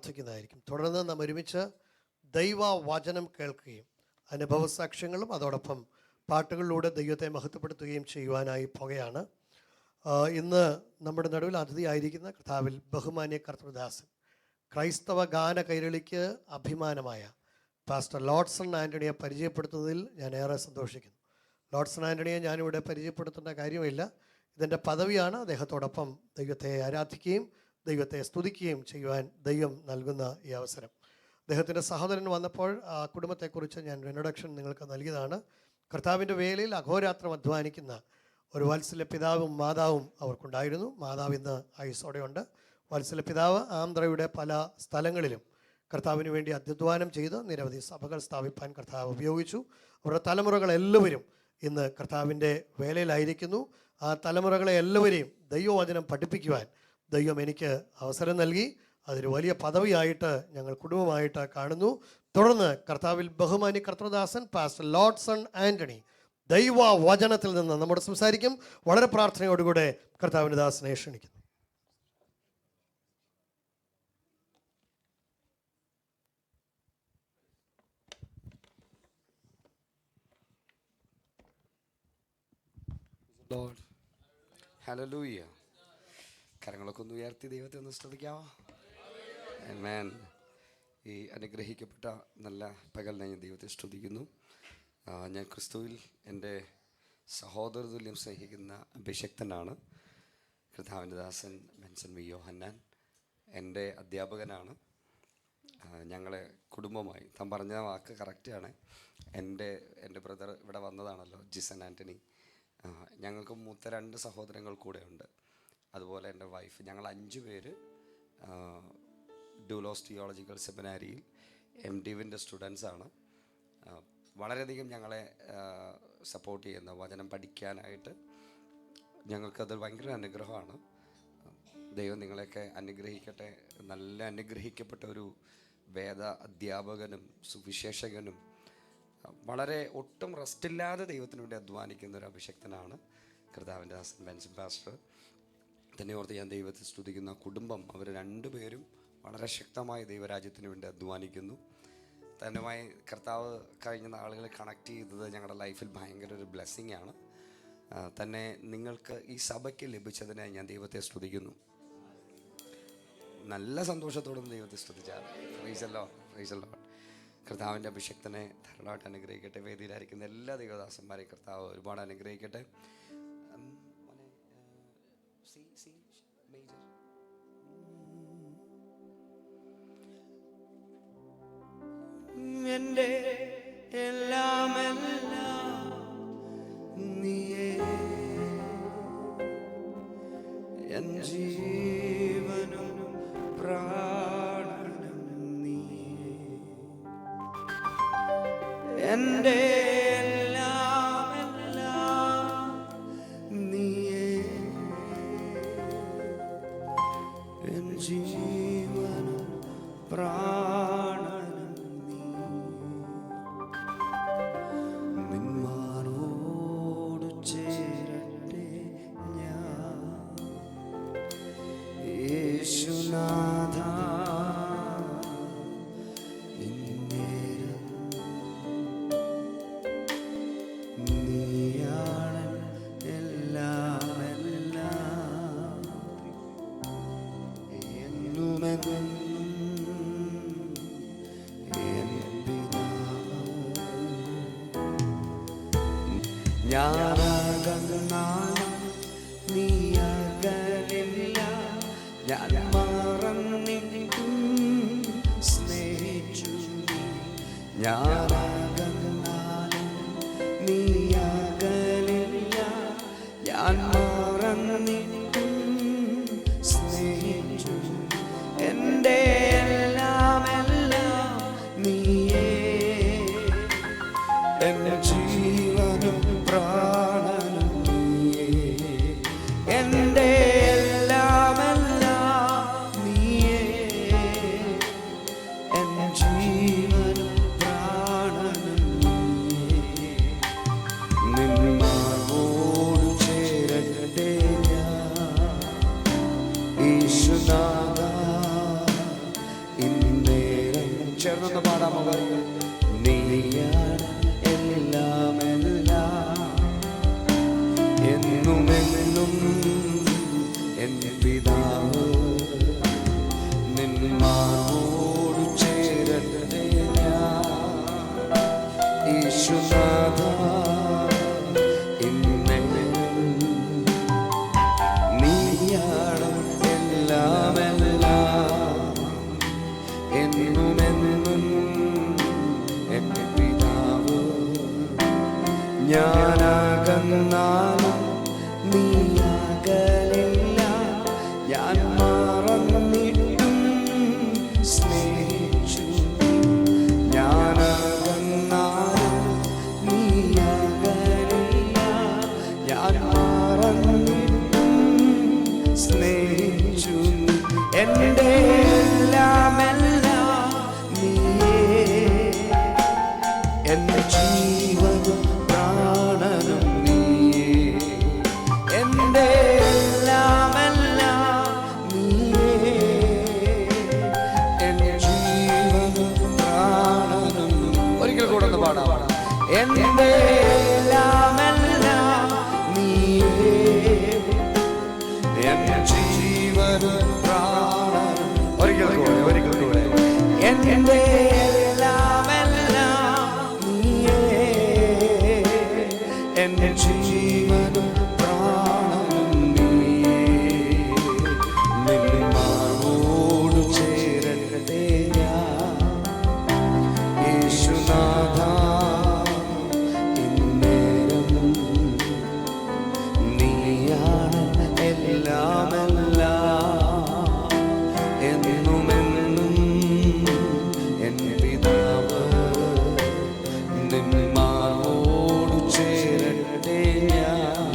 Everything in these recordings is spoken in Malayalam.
പ്രാർത്ഥിക്കുന്നതായിരിക്കും. തുടർന്ന് നാം ഒരുമിച്ച് ദൈവവചനം കേൾക്കുകയും അനുഭവ സാക്ഷ്യങ്ങളും അതോടൊപ്പം പാട്ടുകളിലൂടെ ദൈവത്തെ മഹത്വപ്പെടുത്തുകയും ചെയ്യുവാനായി പോകുകയാണ്. ഇന്ന് നമ്മുടെ നടുവിൽ അതിഥിയായിരിക്കുന്ന കർത്താവിൽ ബഹുമാന്യ കർത്തൃദാസൻ, ക്രൈസ്തവ ഗാന കൈരളിക്ക് അഭിമാനമായ പാസ്റ്റർ ലോഡ്സൺ ആൻ്റണിയെ പരിചയപ്പെടുത്തുന്നതിൽ ഞാൻ ഏറെ സന്തോഷിക്കുന്നു. ലോഡ്സൺ ആൻ്റണിയെ ഞാനിവിടെ പരിചയപ്പെടുത്തേണ്ട കാര്യമില്ല, ഇതെൻ്റെ പദവിയാണ്. അദ്ദേഹത്തോടൊപ്പം ദൈവത്തെ ആരാധിക്കുകയും ദൈവത്തെ സ്തുതിക്കുകയും ചെയ്യുവാൻ ദൈവം നൽകുന്ന ഈ അവസരം. അദ്ദേഹത്തിൻ്റെ സഹോദരൻ വന്നപ്പോൾ ആ കുടുംബത്തെക്കുറിച്ച് ഞാൻ ഇൻട്രൊഡക്ഷൻ നിങ്ങൾക്ക് നൽകിയതാണ്. കർത്താവിൻ്റെ വേലയിൽ അഹോരാത്രം അധ്വാനിക്കുന്ന ഒരു വാത്സല്യ പിതാവും മാതാവും അവർക്കുണ്ടായിരുന്നു. മാതാവ് ഇന്ന് ആയുസ്സോടെയുണ്ട്. വാത്സല്യ പിതാവ് ആന്ധ്രയുടെ പല സ്ഥലങ്ങളിലും കർത്താവിന് വേണ്ടി അധ്വാനം ചെയ്ത് നിരവധി സഭകൾ സ്ഥാപിപ്പാൻ കർത്താവ് ഉപയോഗിച്ചു. അവരുടെ തലമുറകളെല്ലാവരും ഇന്ന് കർത്താവിൻ്റെ വേലയിലായിരിക്കുന്നു. ആ തലമുറകളെ എല്ലാവരെയും ദൈവവചനം പഠിപ്പിക്കുവാൻ ദൈവം എനിക്ക് അവസരം നൽകി. അതൊരു വലിയ പദവിയായിട്ട് ഞങ്ങൾ കുടുംബമായിട്ട് കാണുന്നു. തുടർന്ന് കർത്താവിൽ ബഹുമാന്യ കർത്തൃദാസൻ പാസ്റ്റർ ലോഡ്സൺ ആൻ്റണി ദൈവവചനത്തിൽ നിന്ന് നമ്മോട് സംസാരിക്കും. വളരെ പ്രാർത്ഥനയോടുകൂടെ കർത്താവിൻ്റെ ദാസനെ ക്ഷണിക്കുന്നു. Lord hallelujah. കരങ്ങളൊക്കെ ഒന്ന് ഉയർത്തി ദൈവത്തെ ഒന്ന് സ്തുതിക്കാമോ? ആമേൻ. ഈ അനുഗ്രഹിക്കപ്പെട്ട നല്ല പകലിനെ ഞാൻ ദൈവത്തെ സ്തുതിക്കുന്നു. ഞാൻ ക്രിസ്തുവിൽ എൻ്റെ സഹോദര തുല്യം സ്നേഹിക്കുന്ന അഭിഷക്തനാണ്. കർത്താവിൻ്റെ ദാസൻ മെൻസൺ വി യോഹന്നാൻ എൻ്റെ അധ്യാപകനാണ്. ഞങ്ങളെ കുടുംബമായി താൻ പറഞ്ഞ വാക്ക് കറക്റ്റാണ്. എൻ്റെ ബ്രദർ ഇവിടെ വന്നതാണല്ലോ, ജിസൺ ആൻ്റണി. ഞങ്ങൾക്ക് മൂത്ത 2 സഹോദരങ്ങൾ കൂടെ ഉണ്ട്. അതുപോലെ എൻ്റെ വൈഫ്. ഞങ്ങൾ 5 പേര് ഡൂലോസ് തിയോളജിക്കൽ സെമിനാരിയിൽ MDivൻ്റെ സ്റ്റുഡൻസാണ്. വളരെയധികം ഞങ്ങളെ സപ്പോർട്ട് ചെയ്യുന്ന വചനം പഠിക്കാനായിട്ട് ഞങ്ങൾക്കത് ഭയങ്കര അനുഗ്രഹമാണ്. ദൈവം നിങ്ങളെയൊക്കെ അനുഗ്രഹിക്കട്ടെ. നല്ല അനുഗ്രഹിക്കപ്പെട്ട ഒരു വേദ അധ്യാപകനും സുവിശേഷകനും വളരെ ഒട്ടും റെസ്റ്റില്ലാതെ ദൈവത്തിന് വേണ്ടി അധ്വാനിക്കുന്ന ഒരു അഭിഷക്തനാണ് കർത്താവിൻ്റെ ദാസൻ ബെൻസൺ പാസ്റ്റർ. തന്നെ ഓർത്ത് ഞാൻ ദൈവത്തെ സ്തുതിക്കുന്ന കുടുംബം, അവർ 2 പേരും വളരെ ശക്തമായി ദൈവരാജ്യത്തിന് വേണ്ടി അധ്വാനിക്കുന്നു. തന്നുമായി കർത്താവ് കഴിഞ്ഞ നാളുകളിൽ കണക്ട് ചെയ്തത് ഞങ്ങളുടെ ലൈഫിൽ ഭയങ്കര ഒരു ബ്ലെസ്സിങ് ആണ്. തന്നെ നിങ്ങൾക്ക് ഈ സഭയ്ക്ക് ലഭിച്ചതിനെ ഞാൻ ദൈവത്തെ സ്തുതിക്കുന്നു. നല്ല സന്തോഷത്തോടും ദൈവത്തെ സ്തുതിച്ചാൽ പ്രൈസല്ലോ. കർത്താവിൻ്റെ അഭിഷക്തനെ ധാരാളമായിട്ട് അനുഗ്രഹിക്കട്ടെ. വേദിയിലായിരിക്കുന്ന എല്ലാ ദൈവദാസന്മാരെയും കർത്താവ് ഒരുപാട് അനുഗ്രഹിക്കട്ടെ. എൻ്റെ എല്ലാമെല്ലാം നീയേ, എൻ ജീവനും പ്രാണനും നീയേ, എൻ്റെ എല്ലാമെല്ലാം നീയേ, എൻ ജീവനും പ്രാണനും ഞാനകന്നാലും നീ അകലില്ല, ഞാൻ മറന്നിട്ടും സ്നേഹിച്ചു നീ. ഞാനകന്നാലും നീ അകലില്ല, ഞാൻ മറന്നിട്ടും സ്നേഹിച്ചു. എൻ്റെ എല്ലാമെല്ലാം നീയേ, എൻ്റെ ജീവനും പ്രാണനും നീയേ, എൻ്റെ എല്ലാമെല്ലാം നീയേ, എൻ്റെ ജീവനും പ്രാണനും ചേർന്നൊന്ന് പാടാമോ? നീയാണ് എല്ലാം എല്ലാം എന്നുമെന്നും എൻ പിതാവ് നിന്മാരോട് ചേരട്ടെ ഞാൻ യേശുനാഥ ഇന്നെന്നും നീയാണ് എല്ലാം എല്ലാം എന്നുമെന്നും എന്റെ പിതാവ് ഞാനാകന്നാലും നീയാകലില്ല ഞാൻ മറന്നിട്ടും സ്നേഹിച്ചു ഞാനാകന്നാലും നീയാകലില്ല ഞാൻ മറന്നിട്ടും സ്നേഹിച്ചു എൻ്റെ എല്ലാമെല്ലാം നീയേ എൻ്റെ ജീവനും പ്രാണനും നീയേ എൻ്റെ എല്ലാമെല്ലാം നീയേ എൻ്റെ ജീവനും പ്രാണനും ഒരിക്കൽ കൂടെ ഒന്ന് പാടാം എൻ്റെ എല്ലാമെല്ലാം നീയേ എൻ്റെ ജീവനും പ്രാണനും ഒരിക്കൽ കൂടെ എൻ്റെ എല്ലാമെല്ലാം നീയേ എൻ്റെ ജീവനും പ്രാണനും നീയേ നിന്മാരോട് ചേരട്ടെ ഞാൻ യേശുനാഥ ഇന്നേരം നീയാണ് എല്ലാമെല്ലാം എന്നുമെന്നും എൻ പിതാവ് നിന്മാരോട് ചേരട്ടെ ഞാൻ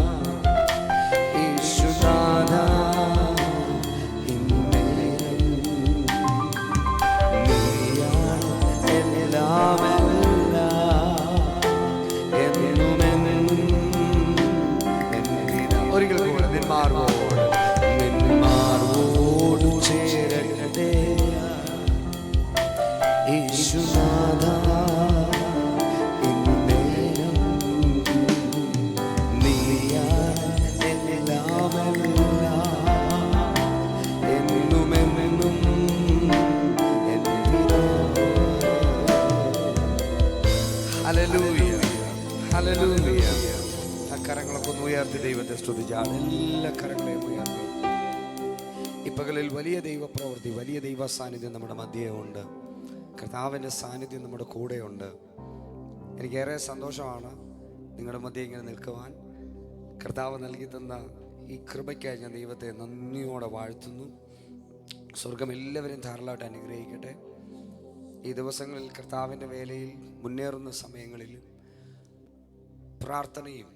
യേശുനാഥ ഇന്നേരം നീയാണ് എല്ലാമെല്ലാം എന്നുമെന്നും എൻ പിതാവ് ഒരിക്കൽ കൂടെ നിന്മാരോട് ചേരട്ടെ യേശുനാഥ ഇന്നേരം നീയാണ് എല്ലാമെല്ലാം എന്നുമെന്നും എൻ പിതാവ്. Hallelujah, hallelujah. ആ കരങ്ങളൊക്കെ ഒന്ന് ഉയർത്തി ദൈവത്തെ സ്തുതിച്ചാണ്. എല്ലാ കരങ്ങളെയും ഉയർത്തി. ഈ പകലിൽ വലിയ ദൈവപ്രവൃത്തി, വലിയ ദൈവ സാന്നിധ്യം നമ്മുടെ മധ്യേ ഉണ്ട്. കർത്താവിൻ്റെ സാന്നിധ്യം നമ്മുടെ കൂടെയുണ്ട്. എനിക്കേറെ സന്തോഷമാണ് നിങ്ങളുടെ മധ്യേ ഇങ്ങനെ നിൽക്കുവാൻ. കർത്താവ് നൽകി തന്ന ഈ കൃപയ്ക്കായി ഞാൻ ദൈവത്തെ നന്ദിയോടെ വാഴ്ത്തുന്നു. സ്വർഗം എല്ലാവരെയും ധാരാളമായിട്ട് അനുഗ്രഹിക്കട്ടെ. ഈ ദിവസങ്ങളിൽ കർത്താവിൻ്റെ വേലയിൽ മുന്നേറുന്ന സമയങ്ങളിൽ പ്രാർത്ഥനയും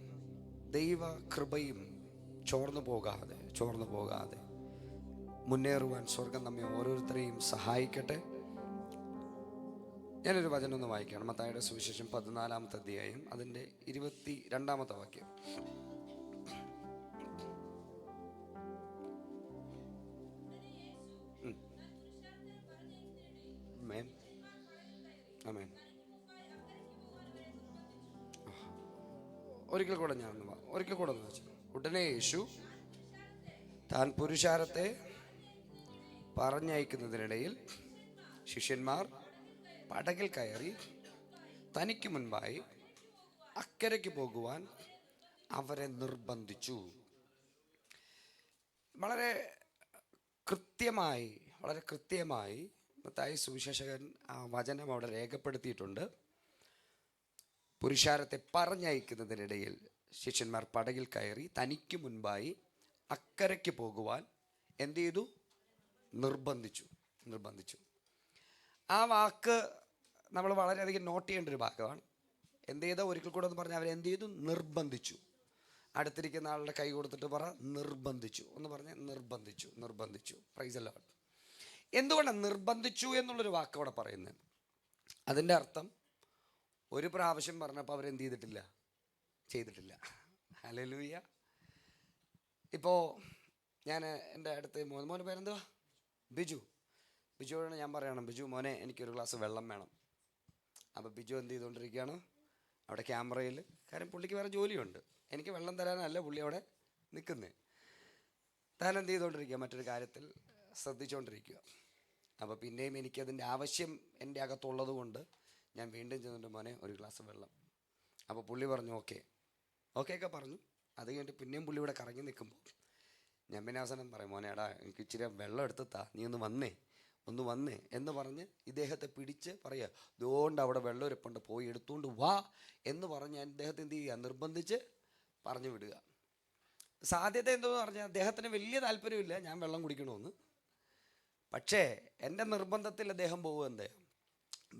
ദൈവ കൃപയും ചോർന്നു പോകാതെ മുന്നേറുവാൻ സ്വർഗം നമ്മെ ഓരോരുത്തരെയും സഹായിക്കട്ടെ. ഞാനൊരു വചനം ഒന്ന് വായിക്കുകയാണ്. മത്തായിയുടെ സുവിശേഷം 14-ാമത്തെ അധ്യായം അതിൻ്റെ 22-ാമത്തെ വാക്യം. ആമേൻ. ഒരിക്കൽ കൂടെ ഒന്ന് വെച്ചു. ഉടനെ യേശു താൻ പുരുഷാരത്തെ പറഞ്ഞയക്കുന്നതിനിടയിൽ ശിഷ്യന്മാർ പടകിൽ കയറി തനിക്ക് മുൻപായി അക്കരയ്ക്ക് പോകുവാൻ അവരെ നിർബന്ധിച്ചു. വളരെ കൃത്യമായി മത്തായി സുവിശേഷകൻ ആ വചനം അവിടെ രേഖപ്പെടുത്തിയിട്ടുണ്ട്. പുരുഷാരത്തെ പറഞ്ഞയക്കുന്നതിനിടയിൽ ശിഷ്യന്മാർ പടകിൽ കയറി തനിക്ക് മുൻപായി അക്കരയ്ക്ക് പോകുവാൻ എന്ത് ചെയ്തു? നിർബന്ധിച്ചു. ആ വാക്ക് നമ്മൾ വളരെയധികം നോട്ട് ചെയ്യേണ്ട ഒരു വാക്കാണ്. എന്ത് ചെയ്താൽ ഒരിക്കൽ കൂടെ എന്ന് പറഞ്ഞാൽ അവരെന്ത് ചെയ്തു? നിർബന്ധിച്ചു. അടുത്തിരിക്കുന്ന ആളുടെ കൈ കൊടുത്തിട്ട് പറ, നിർബന്ധിച്ചു എന്ന് പറഞ്ഞ് നിർബന്ധിച്ചു. Price the Lord. എന്തുകൊണ്ടാണ് നിർബന്ധിച്ചു എന്നുള്ളൊരു വാക്ക് അവിടെ പറയുന്നത്? അതിൻ്റെ അർത്ഥം ഒരു പ്രാവശ്യം പറഞ്ഞപ്പോൾ അവരെന്ത് ചെയ്തിട്ടില്ല. ഹല്ലേലൂയ. ഇപ്പോൾ ഞാൻ എൻ്റെ അടുത്ത് മോൻ്റെ പേരെന്തുവാ? ബിജു. ബിജുവോട് ഞാൻ പറയണം, ബിജു മോനെ എനിക്കൊരു ഗ്ലാസ് വെള്ളം വേണം. അപ്പോൾ ബിജു എന്ത് ചെയ്തുകൊണ്ടിരിക്കുകയാണ് അവിടെ ക്യാമറയിൽ. കാര്യം പുള്ളിക്ക് വേറെ ജോലിയുണ്ട്, എനിക്ക് വെള്ളം തരാനല്ല പുള്ളി അവിടെ നിൽക്കുന്നത്. താൻ എന്ത് ചെയ്തുകൊണ്ടിരിക്കുക, മറ്റൊരു കാര്യത്തിൽ ശ്രദ്ധിച്ചുകൊണ്ടിരിക്കുക. അപ്പോൾ പിന്നെയും എനിക്കതിൻ്റെ ആവശ്യം എൻ്റെ അകത്തുള്ളത് കൊണ്ട് ഞാൻ വീണ്ടും ചെന്നിട്ട് മോനെ ഒരു ഗ്ലാസ് വെള്ളം. അപ്പോൾ പുള്ളി പറഞ്ഞു ഓക്കെ ഒക്കെ പറഞ്ഞു. അത് കഴിഞ്ഞിട്ട് പിന്നെയും പുള്ളി ഇവിടെ കറങ്ങി നിൽക്കുമ്പോൾ ഞാൻ പിന്നെ അവസാനം പറയും, മോനെ എടാ എനിക്ക് ഇച്ചിരി വെള്ളം എടുത്താ, നീ ഒന്ന് വന്നേ എന്ന് പറഞ്ഞ് ഇദ്ദേഹത്തെ പിടിച്ച് പറയുക, ഇതുകൊണ്ട് അവിടെ വെള്ളം ഇരിപ്പുണ്ട്, പോയി എടുത്തുകൊണ്ട് വാ എന്ന് പറഞ്ഞ് ഞാൻ ഇദ്ദേഹത്തെ എന്ത് ചെയ്യുക, നിർബന്ധിച്ച് പറഞ്ഞു വിടുക. സാധ്യത എന്തെന്ന് പറഞ്ഞാൽ അദ്ദേഹത്തിന് വലിയ താല്പര്യമില്ല ഞാൻ വെള്ളം കുടിക്കണമെന്ന്. പക്ഷേ എൻ്റെ നിർബന്ധത്തിൽ അദ്ദേഹം പോകുക, എന്തേ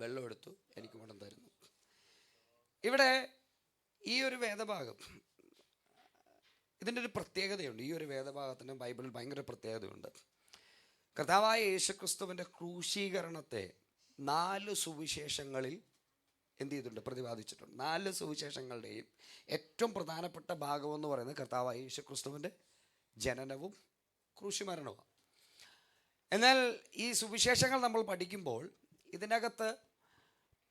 വെള്ളം എടുത്തു എനിക്ക് കൊണ്ടു തരുന്നു. ഇവിടെ ഈ ഒരു വേദഭാഗം, ഇതിൻ്റെ ഒരു പ്രത്യേകതയുണ്ട്. ഈ ഒരു വേദഭാഗത്തിന് ബൈബിളിൽ ഭയങ്കര പ്രത്യേകതയുണ്ട്. കർത്താവായ യേശുക്രിസ്തുവിൻ്റെ ക്രൂശീകരണത്തെ 4 സുവിശേഷങ്ങളിൽ എന്ത് ചെയ്തിട്ടുണ്ട്, പ്രതിപാദിച്ചിട്ടുണ്ട്. 4 സുവിശേഷങ്ങളുടെയും ഏറ്റവും പ്രധാനപ്പെട്ട ഭാഗമെന്ന് പറയുന്നത് കർത്താവായ യേശുക്രിസ്തുവിൻ്റെ ജനനവും ക്രൂശിമരണവും. എന്നാൽ ഈ സുവിശേഷങ്ങൾ നമ്മൾ പഠിക്കുമ്പോൾ ഇതിനകത്ത്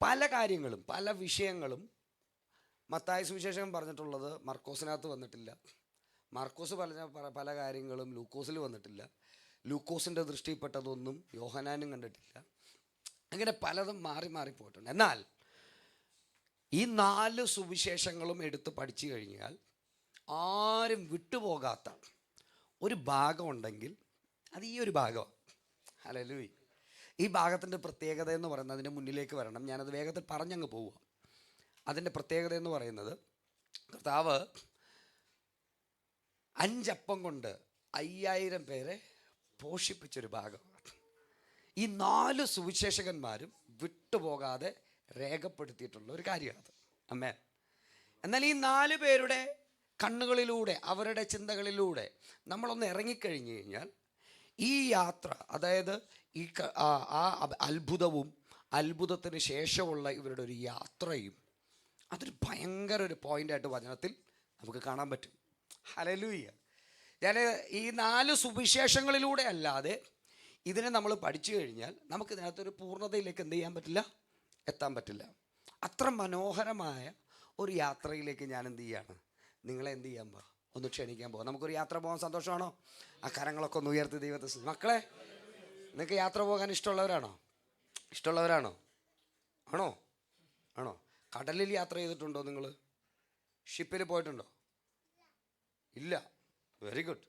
പല കാര്യങ്ങളും പല വിഷയങ്ങളും മത്തായി സുവിശേഷം പറഞ്ഞിട്ടുള്ളത് മർക്കോസിനകത്ത് വന്നിട്ടില്ല. മർക്കോസ് പറഞ്ഞ പല കാര്യങ്ങളും ലൂക്കോസിൽ വന്നിട്ടില്ല. ലൂക്കോസിൻ്റെ ദൃഷ്ടിപ്പെട്ടതൊന്നും യോഹന്നാനും കണ്ടിട്ടില്ല. അങ്ങനെ പലതും മാറി പോയിട്ടുണ്ട്. എന്നാൽ ഈ 4 സുവിശേഷങ്ങളും എടുത്ത് പഠിച്ചു കഴിഞ്ഞാൽ ആരും വിട്ടുപോകാത്ത ഒരു ഭാഗമുണ്ടെങ്കിൽ അത് ഈ ഒരു ഭാഗമാണ്. ഹല്ലേലൂയ. ഈ ഭാഗത്തിൻ്റെ പ്രത്യേകത എന്ന് പറയുന്നത്, അതിൻ്റെ മുന്നിലേക്ക് വരണം, ഞാനത് വേഗത്തിൽ പറഞ്ഞങ്ങ് പോവുക. അതിൻ്റെ പ്രത്യേകത എന്ന് പറയുന്നത് കർത്താവ് 5 അപ്പം കൊണ്ട് 5000 പേരെ പോഷിപ്പിച്ചൊരു ഭാഗമാണ്. ഈ 4 സുവിശേഷകന്മാരും വിട്ടുപോകാതെ രേഖപ്പെടുത്തിയിട്ടുള്ള ഒരു കാര്യമാണ്. അമ്മേ. എന്നാൽ ഈ 4 പേരുടെ കണ്ണുകളിലൂടെ അവരുടെ ചിന്തകളിലൂടെ നമ്മളൊന്ന് ഇറങ്ങിക്കഴിഞ്ഞു കഴിഞ്ഞാൽ ഈ യാത്ര, അതായത് ഈ അത്ഭുതവും അത്ഭുതത്തിന് ശേഷമുള്ള ഇവരുടെ ഒരു യാത്രയും അതൊരു ഭയങ്കര ഒരു പോയിൻ്റായിട്ട് വചനത്തിൽ നമുക്ക് കാണാൻ പറ്റും. ഹല്ലേലൂയ. ഞാൻ ഈ 4 സുവിശേഷങ്ങളിലൂടെ അല്ലാതെ ഇതിനെ നമ്മൾ പഠിച്ചു കഴിഞ്ഞാൽ നമുക്കിതിനകത്തൊരു പൂർണ്ണതയിലേക്ക് എന്ത് ചെയ്യാൻ പറ്റില്ല, എത്താൻ പറ്റില്ല. അത്ര മനോഹരമായ ഒരു യാത്രയിലേക്ക് ഞാൻ എന്ത് ചെയ്യാണ്, നിങ്ങളെ എന്ത് ചെയ്യാൻ പോവാ, ഒന്ന് ക്ഷണിക്കാൻ പോവാം. നമുക്കൊരു യാത്ര പോകാൻ സന്തോഷമാണോ? ആ കരങ്ങളൊക്കെ ഒന്ന് ഉയർത്തി ദൈവത്തെ. മക്കളെ, നിങ്ങൾക്ക് യാത്ര പോകാൻ ഇഷ്ടമുള്ളവരാണോ? ആണോ? കടലിൽ യാത്ര ചെയ്തിട്ടുണ്ടോ നിങ്ങൾ? ഷിപ്പിൽ പോയിട്ടുണ്ടോ? ഇല്ല. Very good.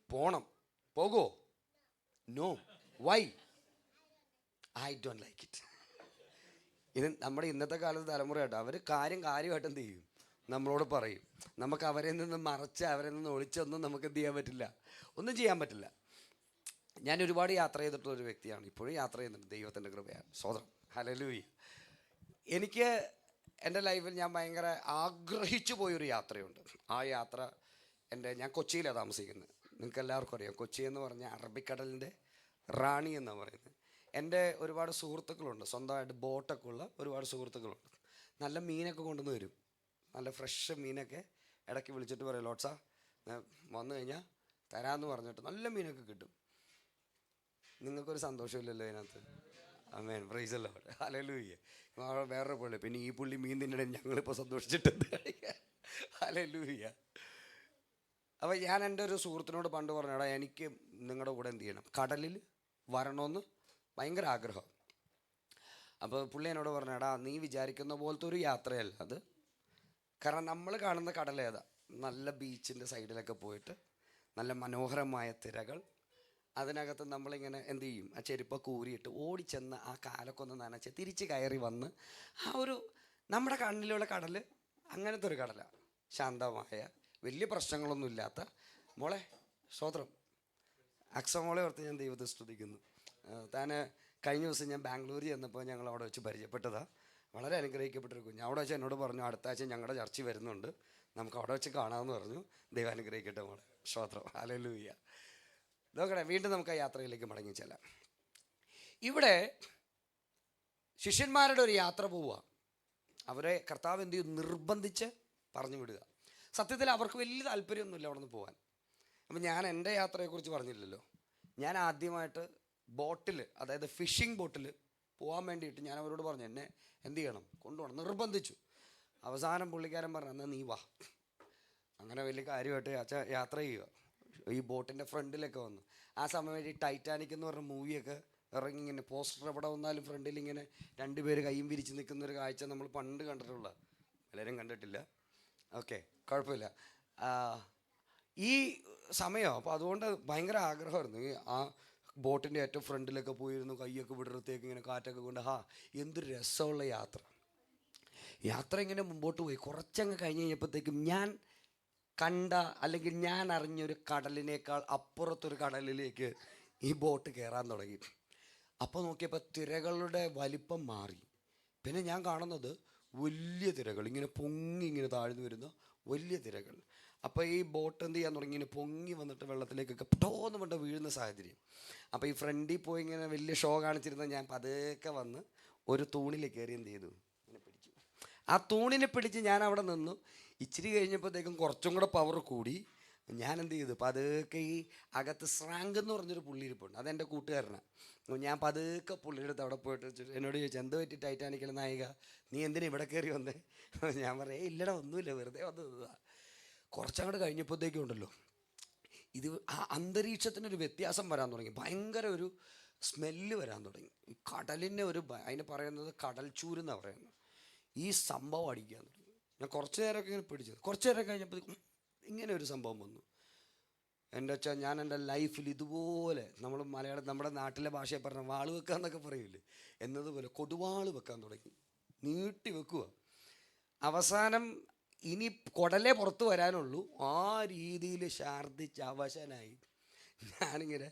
പോകുമോ? No. Why? I don't like it. ഇത് നമ്മുടെ ഇന്നത്തെ കാലത്ത് തലമുറയായിട്ട് അവർ കാര്യമായിട്ട് എന്ത് ചെയ്യും, നമ്മളോട് പറയും. നമുക്ക് അവരെ നിന്ന് മറച്ച് അവരെ നിന്ന് ഒളിച്ചൊന്നും നമുക്ക് എന്ത് ചെയ്യാൻ പറ്റില്ല, ഒന്നും ചെയ്യാൻ പറ്റില്ല. ഞാൻ ഒരുപാട് യാത്ര ചെയ്തിട്ടുള്ളൊരു വ്യക്തിയാണ്, ഇപ്പോഴും യാത്ര ചെയ്യുന്നുണ്ട്. ദൈവത്തിൻ്റെ കൃപയാണ്. സ്വതന്ത്രം. ഹല്ലേലൂയ. എനിക്ക് എൻ്റെ ലൈഫിൽ ഞാൻ ഭയങ്കര ആഗ്രഹിച്ചു പോയൊരു യാത്രയുണ്ട്. ആ യാത്ര ഞാൻ കൊച്ചിയിലാണ് താമസിക്കുന്നത്. നിങ്ങൾക്ക് എല്ലാവർക്കും അറിയാം, കൊച്ചി എന്ന് പറഞ്ഞാൽ അറബിക്കടലിൻ്റെ റാണി എന്നാണ് പറയുന്നത്. എൻ്റെ ഒരുപാട് സുഹൃത്തുക്കളുണ്ട്, സ്വന്തമായിട്ട് ബോട്ടൊക്കെ ഉള്ള ഒരുപാട് സുഹൃത്തുക്കളുണ്ട്. നല്ല മീനൊക്കെ കൊണ്ടുവന്ന് വരും, നല്ല ഫ്രഷ് മീനൊക്കെ ഇടയ്ക്ക് വിളിച്ചിട്ട് പറയും, ലോട്ട്സാ വന്നു കഴിഞ്ഞാൽ തരാമെന്ന് പറഞ്ഞിട്ട് നല്ല മീനൊക്കെ കിട്ടും. നിങ്ങൾക്കൊരു സന്തോഷമില്ലല്ലോ അതിനകത്ത്? Amen. Praise the Lord. Hallelujah. വേറൊരു പുള്ളി, പിന്നെ ഈ പുള്ളി മീൻ തിന്നണേ ഞങ്ങളിപ്പോൾ സന്തോഷിച്ചിട്ടുണ്ട്. ഹല്ലേലൂയ. അപ്പോൾ ഞാൻ എൻ്റെ ഒരു സുഹൃത്തിനോട് പണ്ട് പറഞ്ഞടാ, എനിക്ക് നിങ്ങളുടെ കൂടെ എന്ത് ചെയ്യണം, കടലിൽ വരണമെന്ന് ഭയങ്കര ആഗ്രഹം. അപ്പോൾ പുള്ളി എന്നോട് പറഞ്ഞടാ, നീ വിചാരിക്കുന്ന പോലത്തെ ഒരു യാത്രയല്ല അത്. കാരണം നമ്മൾ കാണുന്ന കടലേതാ, നല്ല ബീച്ചിൻ്റെ സൈഡിലൊക്കെ പോയിട്ട് നല്ല മനോഹരമായ തിരകൾ, അതിനകത്ത് നമ്മളിങ്ങനെ എന്ത് ചെയ്യും, ആ ചെരുപ്പൊക്കെ ഊരിയിട്ട് ഓടിച്ചെന്ന് ആ കാലൊക്കെ ഒന്ന് നനച്ച് തിരിച്ച് കയറി വന്ന് ആ ഒരു നമ്മുടെ കണ്ണിലുള്ള കടൽ അങ്ങനത്തെ ഒരു കടലാണ്. ശാന്തമായ വലിയ പ്രശ്നങ്ങളൊന്നും ഇല്ലാത്ത. മോളെ സ്തോത്രം. മോളെ ഓർത്ത് ഞാൻ ദൈവത്തെ സ്തുതിക്കുന്നു. താൻ കഴിഞ്ഞ ദിവസം ഞാൻ ബാംഗ്ലൂരിൽ ചെന്നപ്പോൾ ഞങ്ങൾ അവിടെ വെച്ച് പരിചയപ്പെട്ടതാണ്. വളരെ അനുഗ്രഹിക്കപ്പെട്ടൊരു കുഞ്ഞ്. അവിടെ വെച്ച് എന്നോട് പറഞ്ഞു, അടുത്ത ആഴ്ച ഞങ്ങളുടെ ചർച്ചിൽ വരുന്നുണ്ട്, നമുക്ക് അവിടെ വെച്ച് കാണാമെന്ന് പറഞ്ഞു. ദൈവം അനുഗ്രഹിക്കട്ടെ മോളെ. സ്തോത്രം. ഹല്ലേലൂയ. നോക്കണേ, വീണ്ടും നമുക്ക് ആ യാത്രയിലേക്ക് മടങ്ങി ചെല്ലാം. ഇവിടെ ശിഷ്യന്മാരുടെ ഒരു യാത്ര പോവുക. അവരെ കർത്താവ് എന്ത് ചെയ്യും, നിർബന്ധിച്ച് പറഞ്ഞു വിടുക. സത്യത്തിൽ അവർക്ക് വലിയ താല്പര്യമൊന്നുമില്ല അവിടെ നിന്ന് പോകാൻ. അപ്പം ഞാൻ എൻ്റെ യാത്രയെക്കുറിച്ച് പറഞ്ഞില്ലല്ലോ. ഞാൻ ആദ്യമായിട്ട് ബോട്ടിൽ, അതായത് ഫിഷിംഗ് ബോട്ടിൽ പോകാൻ വേണ്ടിയിട്ട് ഞാൻ അവരോട് പറഞ്ഞു എന്നെ എന്ത് ചെയ്യണം, കൊണ്ടുപോകണം, നിർബന്ധിച്ചു. അവസാനം പുള്ളിക്കാരൻ പറഞ്ഞു എന്നാൽ നീ വാ. അങ്ങനെ വലിയ കാര്യമായിട്ട് യാത്ര ചെയ്യുക. ഈ ബോട്ടിൻ്റെ ഫ്രണ്ടിലൊക്കെ വന്നു. ആ സമയം ഈ ടൈറ്റാനിക് എന്ന് പറഞ്ഞ മൂവിയൊക്കെ ഇറങ്ങി, ഇങ്ങനെ പോസ്റ്റർ എവിടെ വന്നാലും ഫ്രണ്ടിൽ ഇങ്ങനെ രണ്ടുപേര് കൈയും വിരിച്ച് നിൽക്കുന്നൊരു കാഴ്ച നമ്മൾ പണ്ട് കണ്ടിട്ടുള്ള, പലരും കണ്ടിട്ടില്ല. ഓക്കെ, കുഴപ്പമില്ല. ഈ സമയം അപ്പോൾ അതുകൊണ്ട് ഭയങ്കര ആഗ്രഹമായിരുന്നു. ഈ ആ ബോട്ടിൻ്റെ ഏറ്റവും ഫ്രണ്ടിലൊക്കെ പോയിരുന്നു, കൈയൊക്കെ വിടർത്തേക്ക് ഇങ്ങനെ കാറ്റൊക്കെ കൊണ്ട് എന്തൊരു രസമുള്ള യാത്ര. യാത്ര ഇങ്ങനെ മുമ്പോട്ട് പോയി. കുറച്ചങ്ങ് കഴിഞ്ഞ് കഴിഞ്ഞപ്പോഴത്തേക്കും ഞാൻ കണ്ട അല്ലെങ്കിൽ ഞാൻ അറിഞ്ഞൊരു കടലിനേക്കാൾ അപ്പുറത്തൊരു കടലിലേക്ക് ഈ ബോട്ട് കയറാൻ തുടങ്ങി. അപ്പോൾ നോക്കിയപ്പോൾ തിരകളുടെ വലിപ്പം മാറി. പിന്നെ ഞാൻ കാണുന്നത് വലിയ തിരകൾ, ഇങ്ങനെ പൊങ്ങി ഇങ്ങനെ താഴ്ന്നു വരുന്ന വലിയ തിരകൾ. അപ്പോൾ ഈ ബോട്ട് എന്ത് ചെയ്യാൻ തുടങ്ങി, ഇങ്ങനെ പൊങ്ങി വന്നിട്ട് വെള്ളത്തിലേക്കൊക്കെ പെട്ടോന്ന് കൊണ്ട് വീഴുന്ന സാഹചര്യം. അപ്പോൾ ഈ ഫ്രണ്ടിൽ പോയി ഇങ്ങനെ വലിയ ഷോ കാണിച്ചിരുന്ന ഞാൻ പതുക്കെ വന്ന് ഒരു തൂണിൽ കയറി എന്ത് ചെയ്തു, ഇങ്ങനെ പിടിച്ചു. ആ തൂണിനെ പിടിച്ച് ഞാൻ അവിടെ നിന്നു. ഇച്ചിരി കഴിഞ്ഞപ്പോഴത്തേക്കും കുറച്ചും കൂടെ പവർ കൂടി. ഞാൻ എന്ത് ചെയ്തു, പതുക്കെ ഈ അകത്ത് സ്രാങ്ക് എന്ന് പറഞ്ഞൊരു പുള്ളി ഇരിപ്പുണ്ട്, അതെൻ്റെ കൂട്ടുകാരനാണ്. ഞാൻ പതുക്കെ പുള്ളിയുടെ അടുത്ത് അവിടെ പോയിട്ട് എന്നോട് ചോദിച്ചു എന്ത് പറ്റി ടൈറ്റാനിക്കൽ നായിക, നീ എന്തിനാ ഇവിടെ കയറി വന്നേ? ഞാൻ പറയാം ഇല്ലടാ ഒന്നുമില്ല, വെറുതെ വന്നതാണ്. കുറച്ചങ്ങോട്ട് കഴിഞ്ഞപ്പോഴത്തേക്കും ഉണ്ടല്ലോ, ഇത് ആ അന്തരീക്ഷത്തിനൊരു വ്യത്യാസം വരാൻ തുടങ്ങി. ഭയങ്കര ഒരു സ്മെല്ല് വരാൻ തുടങ്ങി. ഈ കടലിനെ അതിന് പറയുന്നത് കടൽ ചൂരെന്നാണ് പറയുന്നത്. ഈ സംഭവം അടിക്കാൻ തുടങ്ങി. ഞാൻ കുറച്ച് നേരമൊക്കെ ഇങ്ങനെ പിടിച്ചത്. കുറച്ച് നേരം കഴിഞ്ഞപ്പോഴത്തേക്കും ഇങ്ങനെ ഒരു സംഭവം വന്നു. എൻ്റെ വെച്ചാൽ ഞാൻ എൻ്റെ ലൈഫിൽ ഇതുപോലെ നമ്മുടെ നാട്ടിലെ ഭാഷയെ പറഞ്ഞ വാള് വെക്കുക എന്നൊക്കെ പറയില്ലേ, എന്നതുപോലെ കൊടുവാള് വെക്കാൻ തുടങ്ങി. നീട്ടി വെക്കുക. അവസാനം ഇനി കുടലേ പുറത്ത് വരാനുള്ളൂ. ആ രീതിയിൽ ഛർദ്ദിച്ച് അവശനായി ഞാനിങ്ങനെ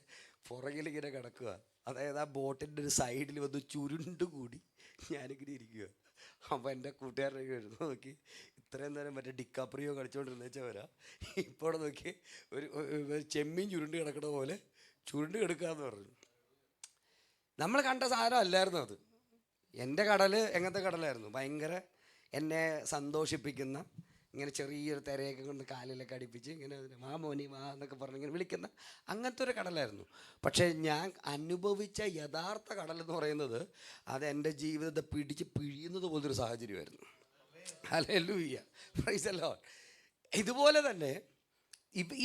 പുറകിലിങ്ങനെ കിടക്കുക. അതായത് ആ ബോട്ടിൻ്റെ ഒരു സൈഡിൽ വന്ന് ചുരുണ്ടുകൂടി ഞാനിങ്ങനെ ഇരിക്കുക. അപ്പോൾ എൻ്റെ കൂട്ടുകാരനൊക്കെ വരുന്നു, നോക്കി ഇത്രയും നേരം മറ്റേ ഡിക്കാപ്രിയോ കളിച്ചുകൊണ്ടിരുന്ന വെച്ചവരാ, ഇപ്പോൾ നോക്കി ഒരു ചെമ്മീൻ ചുരുണ്ട് കിടക്കണ പോലെ ചുരുണ്ട് കിടക്കാന്ന് പറഞ്ഞു. നമ്മൾ കണ്ട സാധനം അല്ലായിരുന്നു അത്. എൻ്റെ കടൽ എങ്ങനത്തെ കടലായിരുന്നു, ഭയങ്കര എന്നെ സന്തോഷിപ്പിക്കുന്ന, ഇങ്ങനെ ചെറിയൊരു തിരയൊക്കെ കൊണ്ട് കാലിലൊക്കെ അടിപ്പിച്ച് ഇങ്ങനെ വാ മോനി വാ എന്നൊക്കെ പറഞ്ഞ് ഇങ്ങനെ വിളിക്കുന്ന അങ്ങനത്തെ ഒരു കടലായിരുന്നു. പക്ഷേ ഞാൻ അനുഭവിച്ച യഥാർത്ഥ കടലെന്ന് പറയുന്നത് അത് എൻ്റെ ജീവിതത്തെ പിടിച്ച് പിഴിയുന്നത് പോലൊരു സാഹചര്യമായിരുന്നു. Hallelujah, price the Lord. ഇതുപോലെ തന്നെ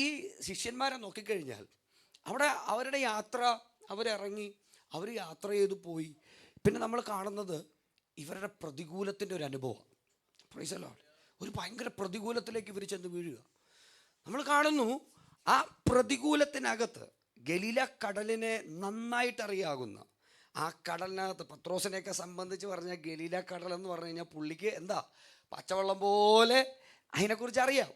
ഈ ശിഷ്യന്മാരെ നോക്കിക്കഴിഞ്ഞാൽ അവിടെ അവരുടെ യാത്ര, അവരിറങ്ങി, അവർ യാത്ര ചെയ്തു പോയി. പിന്നെ നമ്മൾ കാണുന്നത് ഇവരുടെ പ്രതികൂലത്തിൻ്റെ ഒരു അനുഭവം. Price the Lord. ഒരു ഭയങ്കര പ്രതികൂലത്തിലേക്ക് ഇവർ ചെന്ന് വീഴുക. നമ്മൾ കാണുന്നു ആ പ്രതികൂലത്തിനകത്ത് ഗലീല കടലിനെ നന്നായിട്ട് അറിയാകുന്ന ആ കടലിനകത്ത് പത്രോസിനെയൊക്കെ സംബന്ധിച്ച് പറഞ്ഞാൽ ഗലീല കടൽ എന്ന് പറഞ്ഞു കഴിഞ്ഞാൽ പുള്ളിക്ക് എന്താ പച്ചവെള്ളം പോലെ അതിനെക്കുറിച്ച് അറിയാം.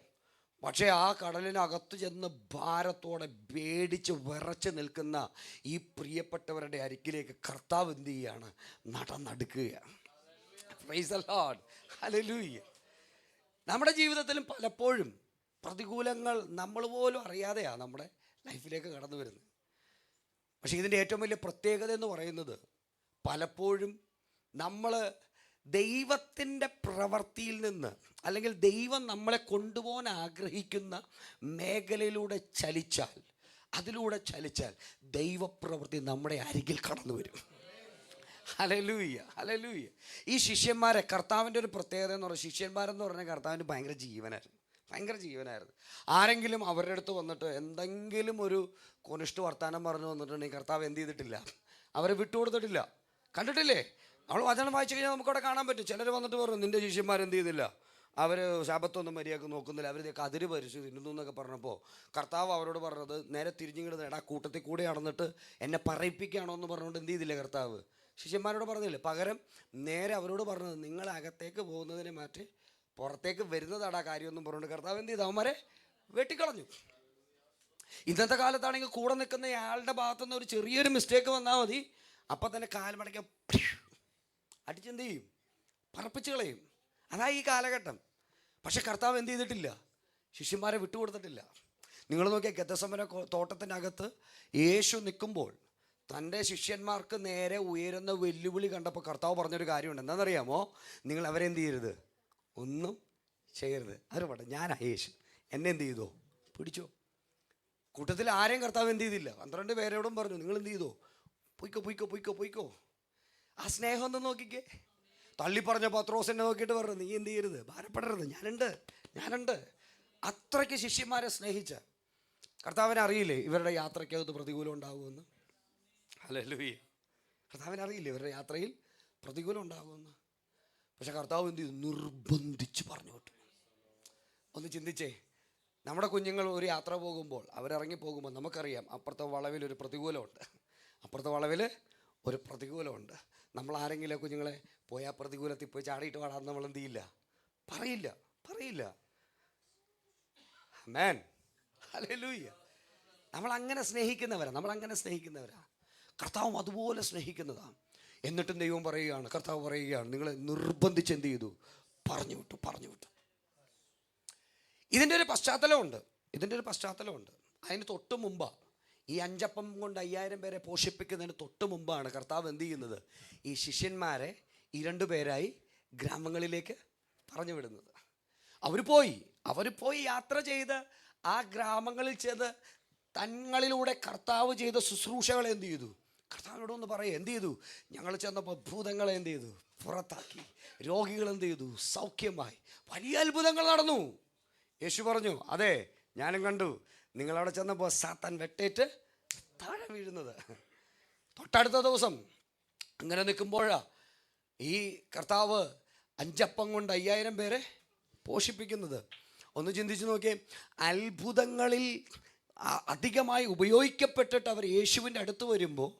പക്ഷേ ആ കടലിനകത്ത് ചെന്ന് ഭാരത്തോടെ പേടിച്ച് വിറച്ച് നിൽക്കുന്ന ഈ പ്രിയപ്പെട്ടവരുടെ അരികിലേക്ക് കർത്താവ് എന്ത് ചെയ്യുകയാണ്, നടന്നെടുക്കുകയാണ്. Praise the Lord, hallelujah. നമ്മുടെ ജീവിതത്തിലും പലപ്പോഴും പ്രതികൂലങ്ങൾ നമ്മൾ പോലും അറിയാതെയാണ് നമ്മുടെ ലൈഫിലേക്ക് കടന്നു വരുന്നത്. പക്ഷേ ഇതിൻ്റെ ഏറ്റവും വലിയ പ്രത്യേകത എന്ന് പറയുന്നത് പലപ്പോഴും നമ്മൾ ദൈവത്തിൻ്റെ പ്രവൃത്തിയിൽ നിന്ന് അല്ലെങ്കിൽ ദൈവം നമ്മളെ കൊണ്ടുപോകാൻ ആഗ്രഹിക്കുന്ന മേഖലയിലൂടെ അതിലൂടെ ചലിച്ചാൽ ദൈവപ്രവൃത്തി നമ്മുടെ അരികിൽ കടന്നു വരും. Hallelujah, hallelujah. ഈ ശിഷ്യന്മാരെ കർത്താവിൻ്റെ ഒരു പ്രത്യേകത എന്ന് പറഞ്ഞാൽ, ശിഷ്യന്മാരെന്ന് പറഞ്ഞാൽ കർത്താവിന് ഭയങ്കര ജീവനായിരുന്നു. ആരെങ്കിലും അവരുടെ അടുത്ത് വന്നിട്ട് എന്തെങ്കിലും ഒരു കൊനിഷ്ഠ വർത്താനം പറഞ്ഞു വന്നിട്ടുണ്ടെങ്കിൽ കർത്താവ് എന്ത് ചെയ്തിട്ടില്ല, അവരെ വിട്ടുകൊടുത്തിട്ടില്ല. കണ്ടിട്ടില്ലേ, നമ്മൾ വചനം വായിച്ചു കഴിഞ്ഞാൽ നമുക്കവിടെ കാണാൻ പറ്റും. ചിലർ വന്നിട്ട് പറഞ്ഞു നിൻ്റെ ശിഷ്യന്മാരെന്ത് ചെയ്യുന്നില്ല, അവർ ശബത്തൊന്നും മര്യാദക്ക് നോക്കുന്നില്ല, അവരിതൊക്കെ അതിര് പരിശു തിന്നുന്നു എന്നൊക്കെ പറഞ്ഞപ്പോൾ കർത്താവ് അവരോട് പറഞ്ഞത് നേരെ തിരിഞ്ഞിങ്ങോട്ട് എടാ കൂട്ടത്തിൽ കൂടെ നടന്നിട്ട് എന്നെ പറയിപ്പിക്കുകയാണോ എന്ന് പറഞ്ഞുകൊണ്ട് എന്ത് ചെയ്തില്ല കർത്താവ്, ശിഷ്യന്മാരോട് പറഞ്ഞില്ലേ. പകരം നേരെ അവരോട് പറഞ്ഞത് നിങ്ങൾ അകത്തേക്ക് പോകുന്നതിനെ മാറ്റി പുറത്തേക്ക് വരുന്നതാടാ കാര്യമൊന്നും പറഞ്ഞുകൊണ്ട് കർത്താവ് എന്ത് ചെയ്തു, അവന്മാരെ വെട്ടിക്കളഞ്ഞു. ഇന്നത്തെ കാലത്താണെങ്കിൽ കൂടെ നിൽക്കുന്ന ആളുടെ ഭാഗത്തുനിന്ന് ഒരു ചെറിയൊരു മിസ്റ്റേക്ക് വന്നാൽ മതി, അപ്പം തന്നെ കാൽമടക്ക അടിച്ചെന്ത് ചെയ്യും, പറപ്പിച്ച് കളയും. അതാ ഈ കാലഘട്ടം. പക്ഷെ കർത്താവ് എന്ത് ചെയ്തിട്ടില്ല, ശിഷ്യന്മാരെ വിട്ടുകൊടുത്തിട്ടില്ല. നിങ്ങൾ നോക്കിയാൽ ഗെത്സമന തോട്ടത്തിനകത്ത് യേശു നിൽക്കുമ്പോൾ തൻ്റെ ശിഷ്യന്മാർക്ക് നേരെ ഉയരുന്ന വെല്ലുവിളി കണ്ടപ്പോൾ കർത്താവ് പറഞ്ഞൊരു കാര്യമുണ്ട്. എന്താണെന്നറിയാമോ, നിങ്ങൾ അവരെന്ത് ചെയ്യരുത്, ഒന്നും ചെയ്യരുത്. അവർ പറഞ്ഞു ഞാനാ യേശു, എന്നെ എന്ത് ചെയ്തോ, പിടിച്ചോ. കൂട്ടത്തിൽ ആരെയും കർത്താവ് എന്ത് ചെയ്തില്ല. 12 പേരോടും പറഞ്ഞു നിങ്ങൾ എന്ത് ചെയ്തോ, പൊയ്ക്കോ പൊയ്ക്കോ പൊയ്ക്കോ പൊയ്ക്കോ. ആ സ്നേഹം ഒന്ന് നോക്കിക്കേ. തള്ളിപ്പറഞ്ഞ പത്രോസിനെ നോക്കിയിട്ട് പറഞ്ഞു, നീ എന്ത് ചെയ്യരുത്, ഭാരപ്പെടരുത്, ഞാനുണ്ട്. അത്രയ്ക്ക് ശിഷ്യന്മാരെ സ്നേഹിച്ച കർത്താവിനെ അറിയില്ലേ ഇവരുടെ യാത്രയ്ക്കകത്ത് പ്രതികൂലം ഉണ്ടാകുമെന്ന്? ഹല്ലേലൂയ. കർത്താവിനെ അറിയില്ലേ ഇവരുടെ യാത്രയിൽ പ്രതികൂലം ഉണ്ടാകുമെന്ന്? പക്ഷെ കർത്താവ് എന്ത് ചെയ്തു? നിർബന്ധിച്ച് പറഞ്ഞു വിട്ടു. ഒന്ന് ചിന്തിച്ചേ, നമ്മുടെ കുഞ്ഞുങ്ങൾ ഒരു യാത്ര പോകുമ്പോൾ, അവരിറങ്ങി പോകുമ്പോൾ നമുക്കറിയാം അപ്പുറത്തെ വളവിൽ ഒരു പ്രതികൂലമുണ്ട്, അപ്പുറത്തെ വളവിൽ ഒരു പ്രതികൂലമുണ്ട്. നമ്മൾ ആരെങ്കിലും കുഞ്ഞുങ്ങളെ പോയി ആ പ്രതികൂലത്തിൽ പോയി ചാടിയിട്ട് പാടാൻ നമ്മൾ എന്ത് ചെയ്യില്ല? പറയില്ല. ആമേൻ, ഹല്ലേലൂയ. നമ്മളങ്ങനെ സ്നേഹിക്കുന്നവരാ. കർത്താവും അതുപോലെ സ്നേഹിക്കുന്നതാണ്. എന്നിട്ടും ദൈവം പറയുകയാണ്, കർത്താവ് പറയുകയാണ്, നിങ്ങളെ നിർബന്ധിച്ച് എന്ത് ചെയ്തു? പറഞ്ഞു വിട്ടു. ഇതിൻ്റെ ഒരു പശ്ചാത്തലമുണ്ട്. അതിന് തൊട്ട് മുമ്പാണ്, ഈ 5 അപ്പം കൊണ്ട് 5000 പേരെ പോഷിപ്പിക്കുന്നതിന് തൊട്ട് മുമ്പാണ് കർത്താവ് എന്ത് ചെയ്യുന്നത്? ഈ ശിഷ്യന്മാരെ 2 പേരായി ഗ്രാമങ്ങളിലേക്ക് പറഞ്ഞു വിടുന്നത്. അവർ പോയി യാത്ര ചെയ്ത് ആ ഗ്രാമങ്ങളിൽ ചെയ്ത് തങ്ങളിലൂടെ കർത്താവ് ചെയ്ത ശുശ്രൂഷകളെ എന്ത് ചെയ്തു? കർത്താവിനോട് ഒന്ന് പറയുക, എന്ത് ചെയ്തു? ഞങ്ങൾ ചെന്നപ്പോൾ ഭൂതങ്ങളെ എന്ത് ചെയ്തു? പുറത്താക്കി. രോഗികൾ എന്ത് ചെയ്തു? സൗഖ്യമായി. വലിയ അത്ഭുതങ്ങൾ നടന്നു. യേശു പറഞ്ഞു, അതെ ഞാനും കണ്ടു. നിങ്ങളവിടെ ചെന്നപ്പോൾ സാത്താൻ വെട്ടേറ്റ് താഴെ വീഴുന്നത്. തൊട്ടടുത്ത ദിവസം അങ്ങനെ നിൽക്കുമ്പോഴാണ് ഈ കർത്താവ് 5 അപ്പം കൊണ്ട് 5000 പേരെ പോഷിപ്പിക്കുന്നത്. ഒന്ന് ചിന്തിച്ച് നോക്കിയേ, അത്ഭുതങ്ങളിൽ അധികമായി ഉപയോഗിക്കപ്പെട്ടിട്ട് അവർ യേശുവിൻ്റെ അടുത്ത് വരുമ്പോൾ,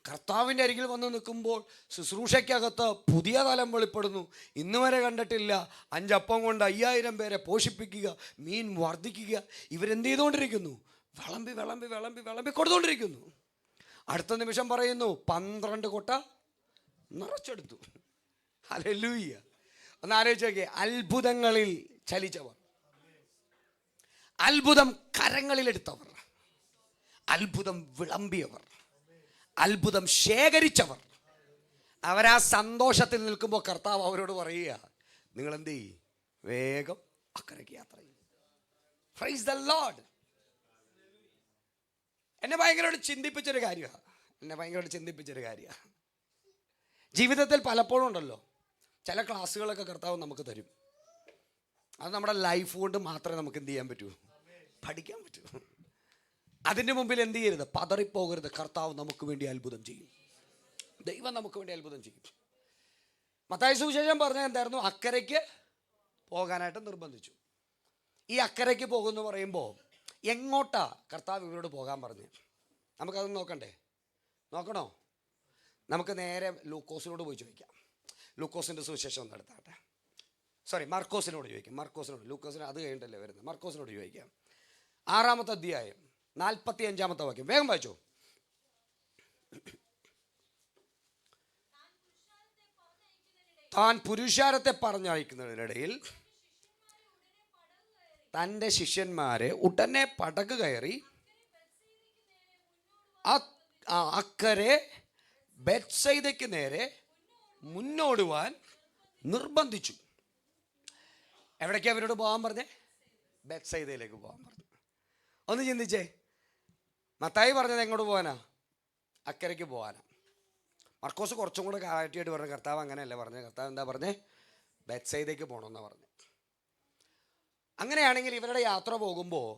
കർത്താവിൻ്റെ അരികിൽ വന്ന് നിൽക്കുമ്പോൾ ശുശ്രൂഷയ്ക്കകത്ത് പുതിയ തലം വെളിപ്പെടുന്നു. ഇന്ന് വരെ കണ്ടിട്ടില്ല. 5 അപ്പം കൊണ്ട് 5000 പേരെ പോഷിപ്പിക്കുക, മീൻ വർദ്ധിക്കുക. ഇവരെന്ത് ചെയ്തുകൊണ്ടിരിക്കുന്നു? വിളമ്പി കൊടുത്തുകൊണ്ടിരിക്കുന്നു. അടുത്ത നിമിഷം പറയുന്നു 12 കൊട്ട നിറച്ചെടുത്തു. ഹല്ലേലൂയ. ഒന്ന് ആലോചിച്ച് നോക്കിയേ, അത്ഭുതങ്ങളിൽ ചലിച്ചവർ, അത്ഭുതം കരങ്ങളിലെടുത്തവർ, അത്ഭുതം വിളമ്പിയവർ, അത്ഭുതം ശേഖരിച്ചവർ. അവരാ സന്തോഷത്തിൽ നിൽക്കുമ്പോൾ കർത്താവ് അവരോട് പറയുക, നിങ്ങൾ എന്ത് ചെയ്യും? വേഗം അക്കരയ്ക്ക് യാത്ര ചെയ്യും. Praise the Lord. എന്നെ ഭയങ്കരമായിട്ട് ചിന്തിപ്പിച്ചൊരു കാര്യമാണ്. ജീവിതത്തിൽ പലപ്പോഴും ഉണ്ടല്ലോ, ചില ക്ലാസ്സുകളൊക്കെ കർത്താവ് നമുക്ക് തരും. അത് നമ്മുടെ ലൈഫ് കൊണ്ട് മാത്രമേ നമുക്ക് എന്ത് ചെയ്യാൻ പറ്റൂ? പഠിക്കാൻ പറ്റൂ. അതിൻ്റെ മുമ്പിൽ എന്ത് ചെയ്യരുത്? പതറിപ്പോകരുത്. കർത്താവ് നമുക്ക് വേണ്ടി അത്ഭുതം ചെയ്യും. ദൈവം നമുക്ക് വേണ്ടി അത്ഭുതം ചെയ്യും. മത്തായി സുവിശേഷം പറഞ്ഞാൽ എന്തായിരുന്നു? അക്കരയ്ക്ക് പോകാനായിട്ട് നിർബന്ധിച്ചു. ഈ അക്കരയ്ക്ക് പോകുമെന്ന് പറയുമ്പോൾ എങ്ങോട്ടാ കർത്താവ് ഇവരോട് പോകാൻ പറഞ്ഞു? നമുക്കതൊന്ന് നോക്കണോ? നമുക്ക് നേരെ ലൂക്കോസിനോട് പോയി ചോദിക്കാം. ലൂക്കോസിൻ്റെ സുവിശേഷം ഒന്ന് എടുത്താട്ടെ. മർക്കോസിനോട് ചോദിക്കാം. ലൂക്കോസിന് അത് കഴിഞ്ഞിട്ടല്ലേ വരുന്നത്. മർക്കോസിനോട് ചോദിക്കാം. 6-ാമത്തെ അധ്യായം 45-ാമത്തെ വാക്യം വേഗം വായിച്ചോ. താൻ പുരുഷാരത്തെ പറഞ്ഞയക്കുന്നതിനിടയിൽ തൻ്റെ ശിഷ്യന്മാരെ ഉടനെ പടക് കയറി അക്കരെ ബെത്സയിദയ്ക്ക് നേരെ മുന്നോടുവാൻ നിർബന്ധിച്ചു. എവിടേക്കാണ് അവരോട് പോകാൻ പറഞ്ഞേ? ബെത്സയിദയിലേക്ക് പോകാൻ പറഞ്ഞു. ഒന്ന് ചിന്തിച്ചേ, മത്തായി പറഞ്ഞത് എങ്ങോട്ട് പോകാനാ? അക്കരയ്ക്ക് പോകാനാ. മർക്കോസ് കുറച്ചും കൂടെ കാറ്റിയായിട്ട് പറഞ്ഞു, കർത്താവ് അങ്ങനെയല്ല പറഞ്ഞത്. കർത്താവ് എന്താ പറഞ്ഞേ? ബെത്സയിദയ്ക്ക് പോകണമെന്നാണ് പറഞ്ഞത്. അങ്ങനെയാണെങ്കിൽ ഇവരുടെ യാത്ര പോകുമ്പോൾ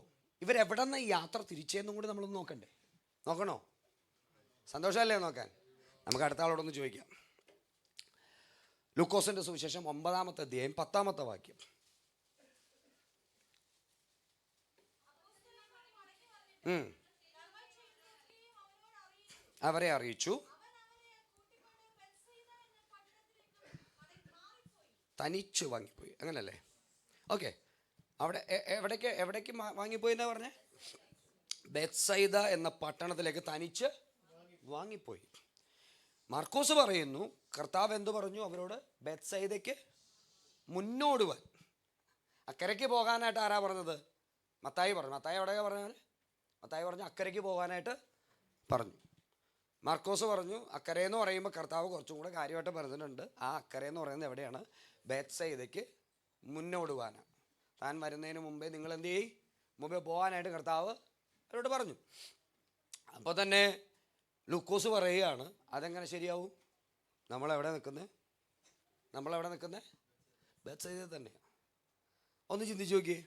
ഇവരെവിടെ നിന്ന് ഈ യാത്ര തിരിച്ചെന്നും കൂടി നമ്മളൊന്ന് നോക്കണോ? സന്തോഷമല്ലേ നോക്കാൻ? നമുക്ക് അടുത്ത ആളോടൊന്ന് ചോദിക്കാം. ലൂക്കോസിൻ്റെ സുവിശേഷം 9-ാമത്തെ അധ്യായം 10-ാമത്തെ വാക്യം. അവരെ അറിയിച്ചു, തനിച്ചു വാങ്ങിപ്പോയി. അങ്ങനല്ലേ? ഓക്കെ. അവിടെ എവിടേക്ക് വാങ്ങിപ്പോയി എന്നാ പറഞ്ഞേ? ബെത്സയിദ എന്ന പട്ടണത്തിലേക്ക് തനിച്ച് വാങ്ങിപ്പോയി. മർക്കോസ് പറയുന്നു, കർത്താവ് എന്തു പറഞ്ഞു അവരോട്? ബെത്സയിദയ്ക്ക് മുന്നോടുവാൻ. അക്കരയ്ക്ക് പോകാനായിട്ട് ആരാ പറഞ്ഞത്? മത്തായി പറഞ്ഞു. മത്തായി എവിടെയാ പറഞ്ഞത്? മത്തായി പറഞ്ഞു അക്കരയ്ക്ക് പോകാനായിട്ട് പറഞ്ഞു. മർക്കോസ് പറഞ്ഞു അക്കരയെന്ന് പറയുമ്പോൾ കർത്താവ് കുറച്ചും കൂടെ കാര്യമായിട്ട് പറഞ്ഞിട്ടുണ്ട്. ആ അക്കരയെന്ന് പറയുന്നത് എവിടെയാണ്? ബെത്സയിദയ്ക്ക് മുന്നോടുവാനാണ്. താൻ വരുന്നതിന് മുമ്പേ നിങ്ങൾ എന്ത് ചെയ്യും? മുമ്പേ പോകാനായിട്ട് കർത്താവ് അവരോട് പറഞ്ഞു. അപ്പോൾ തന്നെ ലൂക്കോസ് പറയുകയാണ് അതെങ്ങനെ ശരിയാവും? നമ്മളെവിടെ നിൽക്കുന്നത്? ബേത്സയിദയിൽ തന്നെയാണ്. ഒന്ന് ചിന്തിച്ച് നോക്കിയേ.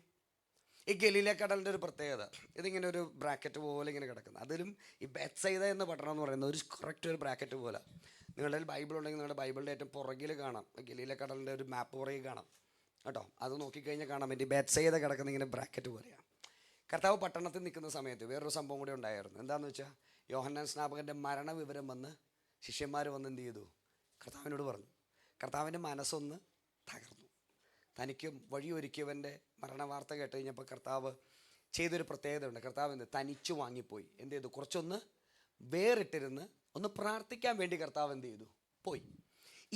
ഈ ഗലീല കടലിൻ്റെ ഒരു പ്രത്യേകത, ഇതിങ്ങനെ ഒരു ബ്രാക്കറ്റ് പോലെ ഇങ്ങനെ കിടക്കുന്നത്. അതിലും ഈ ബേത്സയിദ എന്ന പട്ടണം എന്ന് പറയുന്നത് ഒരു കറക്റ്റ് ഒരു ബ്രാക്കറ്റ് പോലെ. നിങ്ങളുടെ ബൈബിൾ ഉണ്ടെങ്കിൽ നിങ്ങളുടെ ബൈബിളിൻ്റെ ഏറ്റവും പുറകിൽ കാണാം ഗലീല കടലിൻ്റെ ഒരു മാപ്പ് പുറകിൽ കാണാം കേട്ടോ. അത് നോക്കിക്കഴിഞ്ഞാൽ കാണാൻ പറ്റി ബേത്സയിദ കിടക്കുന്ന ഇങ്ങനെ ബ്രാക്കറ്റ് പോലെയാണ്. കർത്താവ് പട്ടണത്തിൽ നിൽക്കുന്ന സമയത്ത് വേറൊരു സംഭവം കൂടി ഉണ്ടായിരുന്നു. എന്താണെന്ന് വെച്ചാൽ യോഹന്നാൻ സ്നാപകൻ്റെ മരണവിവരം വന്ന് ശിഷ്യന്മാർ വന്ന് എന്ത് ചെയ്തു? കർത്താവിനോട് പറഞ്ഞു. കർത്താവിൻ്റെ മനസ്സൊന്ന് തകർന്നു. തനിക്കും വഴിയൊരുക്കിയവൻ്റെ മരണവാർത്ത കേട്ട് കഴിഞ്ഞപ്പോൾ കർത്താവ് ചെയ്തൊരു പ്രത്യേകത ഉണ്ട്. കർത്താവ് തനിച്ചു വാങ്ങിപ്പോയി. എന്ത് ചെയ്തു? കുറച്ചൊന്ന് വേറിട്ടിരുന്ന് ഒന്ന് പ്രാർത്ഥിക്കാൻ വേണ്ടി കർത്താവ് എന്ത് ചെയ്തു? പോയി.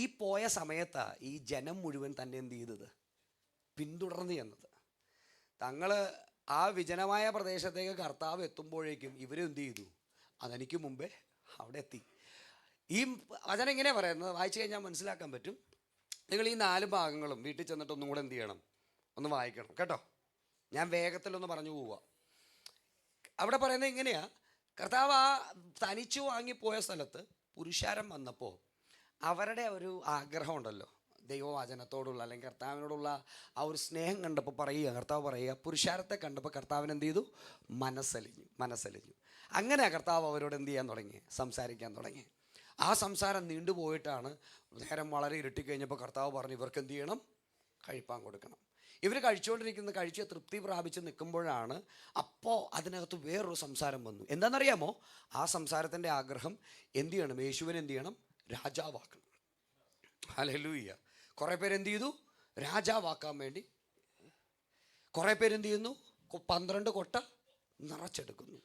ഈ പോയ സമയത്താണ് ഈ ജനം മുഴുവൻ തന്നെ എന്ത് ചെയ്തത്? പിന്തുടർന്ന് ചെന്നത്. തങ്ങൾ ആ വിജനമായ പ്രദേശത്തേക്ക് കർത്താവ് എത്തുമ്പോഴേക്കും ഇവരെന്ത് ചെയ്തു? അതെനിക്ക് മുമ്പേ അവിടെ എത്തി. ഈ വചനം ഇങ്ങനെ പറയുന്നത് വായിച്ചു കഴിഞ്ഞാൽ മനസ്സിലാക്കാൻ പറ്റും. നിങ്ങൾ ഈ 4 ഭാഗങ്ങളും വീട്ടിൽ ചെന്നിട്ട് ഒന്നും കൂടെ എന്ത് ചെയ്യണം? ഒന്ന് വായിക്കണം കേട്ടോ. ഞാൻ വേഗത്തിലൊന്ന് പറഞ്ഞു പോവുക. അവിടെ പറയുന്നത് ഇങ്ങനെയാ, കർത്താവ് ആ തനിച്ചു വാങ്ങിപ്പോയ സ്ഥലത്ത് പുരുഷാരം വന്നപ്പോൾ അവരുടെ ഒരു ആഗ്രഹം ഉണ്ടല്ലോ, ദൈവവചനത്തോടുള്ള അല്ലെങ്കിൽ കർത്താവിനോടുള്ള ആ ഒരു സ്നേഹം കണ്ടപ്പോൾ കർത്താവ് പറയുക, പുരുഷാരത്തെ കണ്ടപ്പോൾ കർത്താവിന് എന്ത് ചെയ്തു? മനസ്സലിഞ്ഞു. അങ്ങനെ കർത്താവ് അവരോട് എന്ത് ചെയ്യാൻ തുടങ്ങി? സംസാരിക്കാൻ തുടങ്ങി. ആ സംസാരം നീണ്ടുപോയിട്ടാണ് നേരം വളരെ ഇരുട്ടിക്കഴിഞ്ഞപ്പോൾ കർത്താവ് പറഞ്ഞു ഇവർക്ക് എന്ത് ചെയ്യണം? കഴിപ്പാൻ കൊടുക്കണം. ഇവർ കഴിച്ച് തൃപ്തി പ്രാപിച്ച് നിൽക്കുമ്പോഴാണ് അപ്പോൾ അതിനകത്ത് വേറൊരു സംസാരം വന്നു. എന്താണെന്നറിയാമോ? ആ സംസാരത്തിൻ്റെ ആഗ്രഹം എന്ത് ചെയ്യണം? യേശുവിനെ എന്ത് ചെയ്യണം? രാജാവാക്കണം. ഹല്ലേലൂയ. കുറേ പേര് എന്ത് ചെയ്തു? രാജാവാക്കാൻ വേണ്ടി കുറേ പേരെന്ത് ചെയ്യുന്നു? 12 കൊട്ട നിറച്ചെടുക്കുന്നു.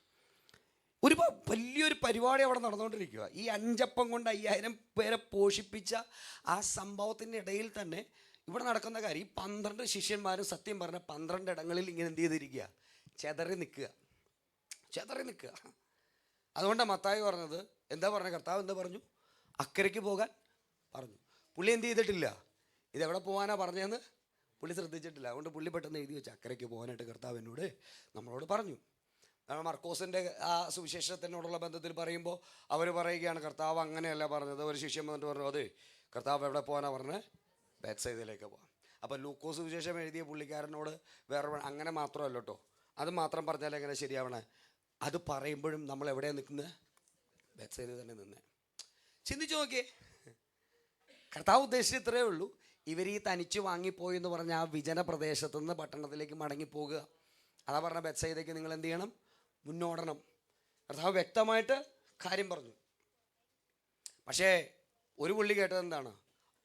വലിയൊരു പരിപാടി അവിടെ നടന്നുകൊണ്ടിരിക്കുക. ഈ 5 അപ്പം കൊണ്ട് 5000 പേരെ പോഷിപ്പിച്ച ആ സംഭവത്തിൻ്റെ ഇടയിൽ തന്നെ ഇവിടെ നടക്കുന്ന കാര്യം, ഈ 12 ശിഷ്യന്മാരും സത്യം പറഞ്ഞ 12 ഇടങ്ങളിൽ ഇങ്ങനെ എന്ത് ചെയ്തിരിക്കുക? ചെതറി നിൽക്കുക. അതുകൊണ്ടാണ് മത്തായി പറഞ്ഞത്, എന്താ പറഞ്ഞത്? കർത്താവ് എന്താ പറഞ്ഞു? അക്കരയ്ക്ക് പോകാൻ പറഞ്ഞു. പുള്ളി എന്ത് ചെയ്തിട്ടില്ല? ഇതെവിടെ പോകാനാ പറഞ്ഞതെന്ന് പുള്ളി ശ്രദ്ധിച്ചിട്ടില്ല. അതുകൊണ്ട് പുള്ളി പെട്ടെന്ന് എഴുതി വെച്ച് അക്കരയ്ക്ക് പോകാനായിട്ട് കർത്താവ് എന്നോട് നമ്മളോട് പറഞ്ഞു. മർക്കോസിൻ്റെ ആ സുവിശേഷത്തിനോടുള്ള ബന്ധത്തിൽ പറയുമ്പോൾ അവർ പറയുകയാണ് കർത്താവ് അങ്ങനെയല്ല പറഞ്ഞത്. ഒരു ശിഷ്യൻ വന്നിട്ട് പറഞ്ഞു, അതെ കർത്താവ് എവിടെ പോകാനാണ് പറഞ്ഞത്? ബേത്സയിദയിലേക്ക് പോകാം. അപ്പോൾ ലൂക്കോസ് സുവിശേഷം എഴുതിയ പുള്ളിക്കാരനോട് വേറെ അങ്ങനെ മാത്രമല്ല കേട്ടോ, അത് മാത്രം പറഞ്ഞാൽ എങ്ങനെ ശരിയാവണേ? അത് പറയുമ്പോഴും നമ്മൾ എവിടെയാണ് നിൽക്കുന്നത്? ബേത്സയിദയിൽ തന്നെ നിന്നേ. ചിന്തിച്ചു നോക്കിയേ. കർത്താവ് ഉദ്ദേശിച്ചത് ഇത്രയേ ഉള്ളൂ, ഇവർ ഈ തനിച്ച് വാങ്ങിപ്പോയി എന്ന് പറഞ്ഞ ആ വിജന പ്രദേശത്തുനിന്ന് പട്ടണത്തിലേക്ക് മടങ്ങിപ്പോകുക. അതാ പറഞ്ഞ ബേത്സയിദയ്ക്ക് നിങ്ങൾ എന്ത് ചെയ്യണം? മുന്നോടണം. കർത്താവ് വ്യക്തമായിട്ട് കാര്യം പറഞ്ഞു. പക്ഷേ ഒരു പുള്ളി കേട്ടത് എന്താണ്?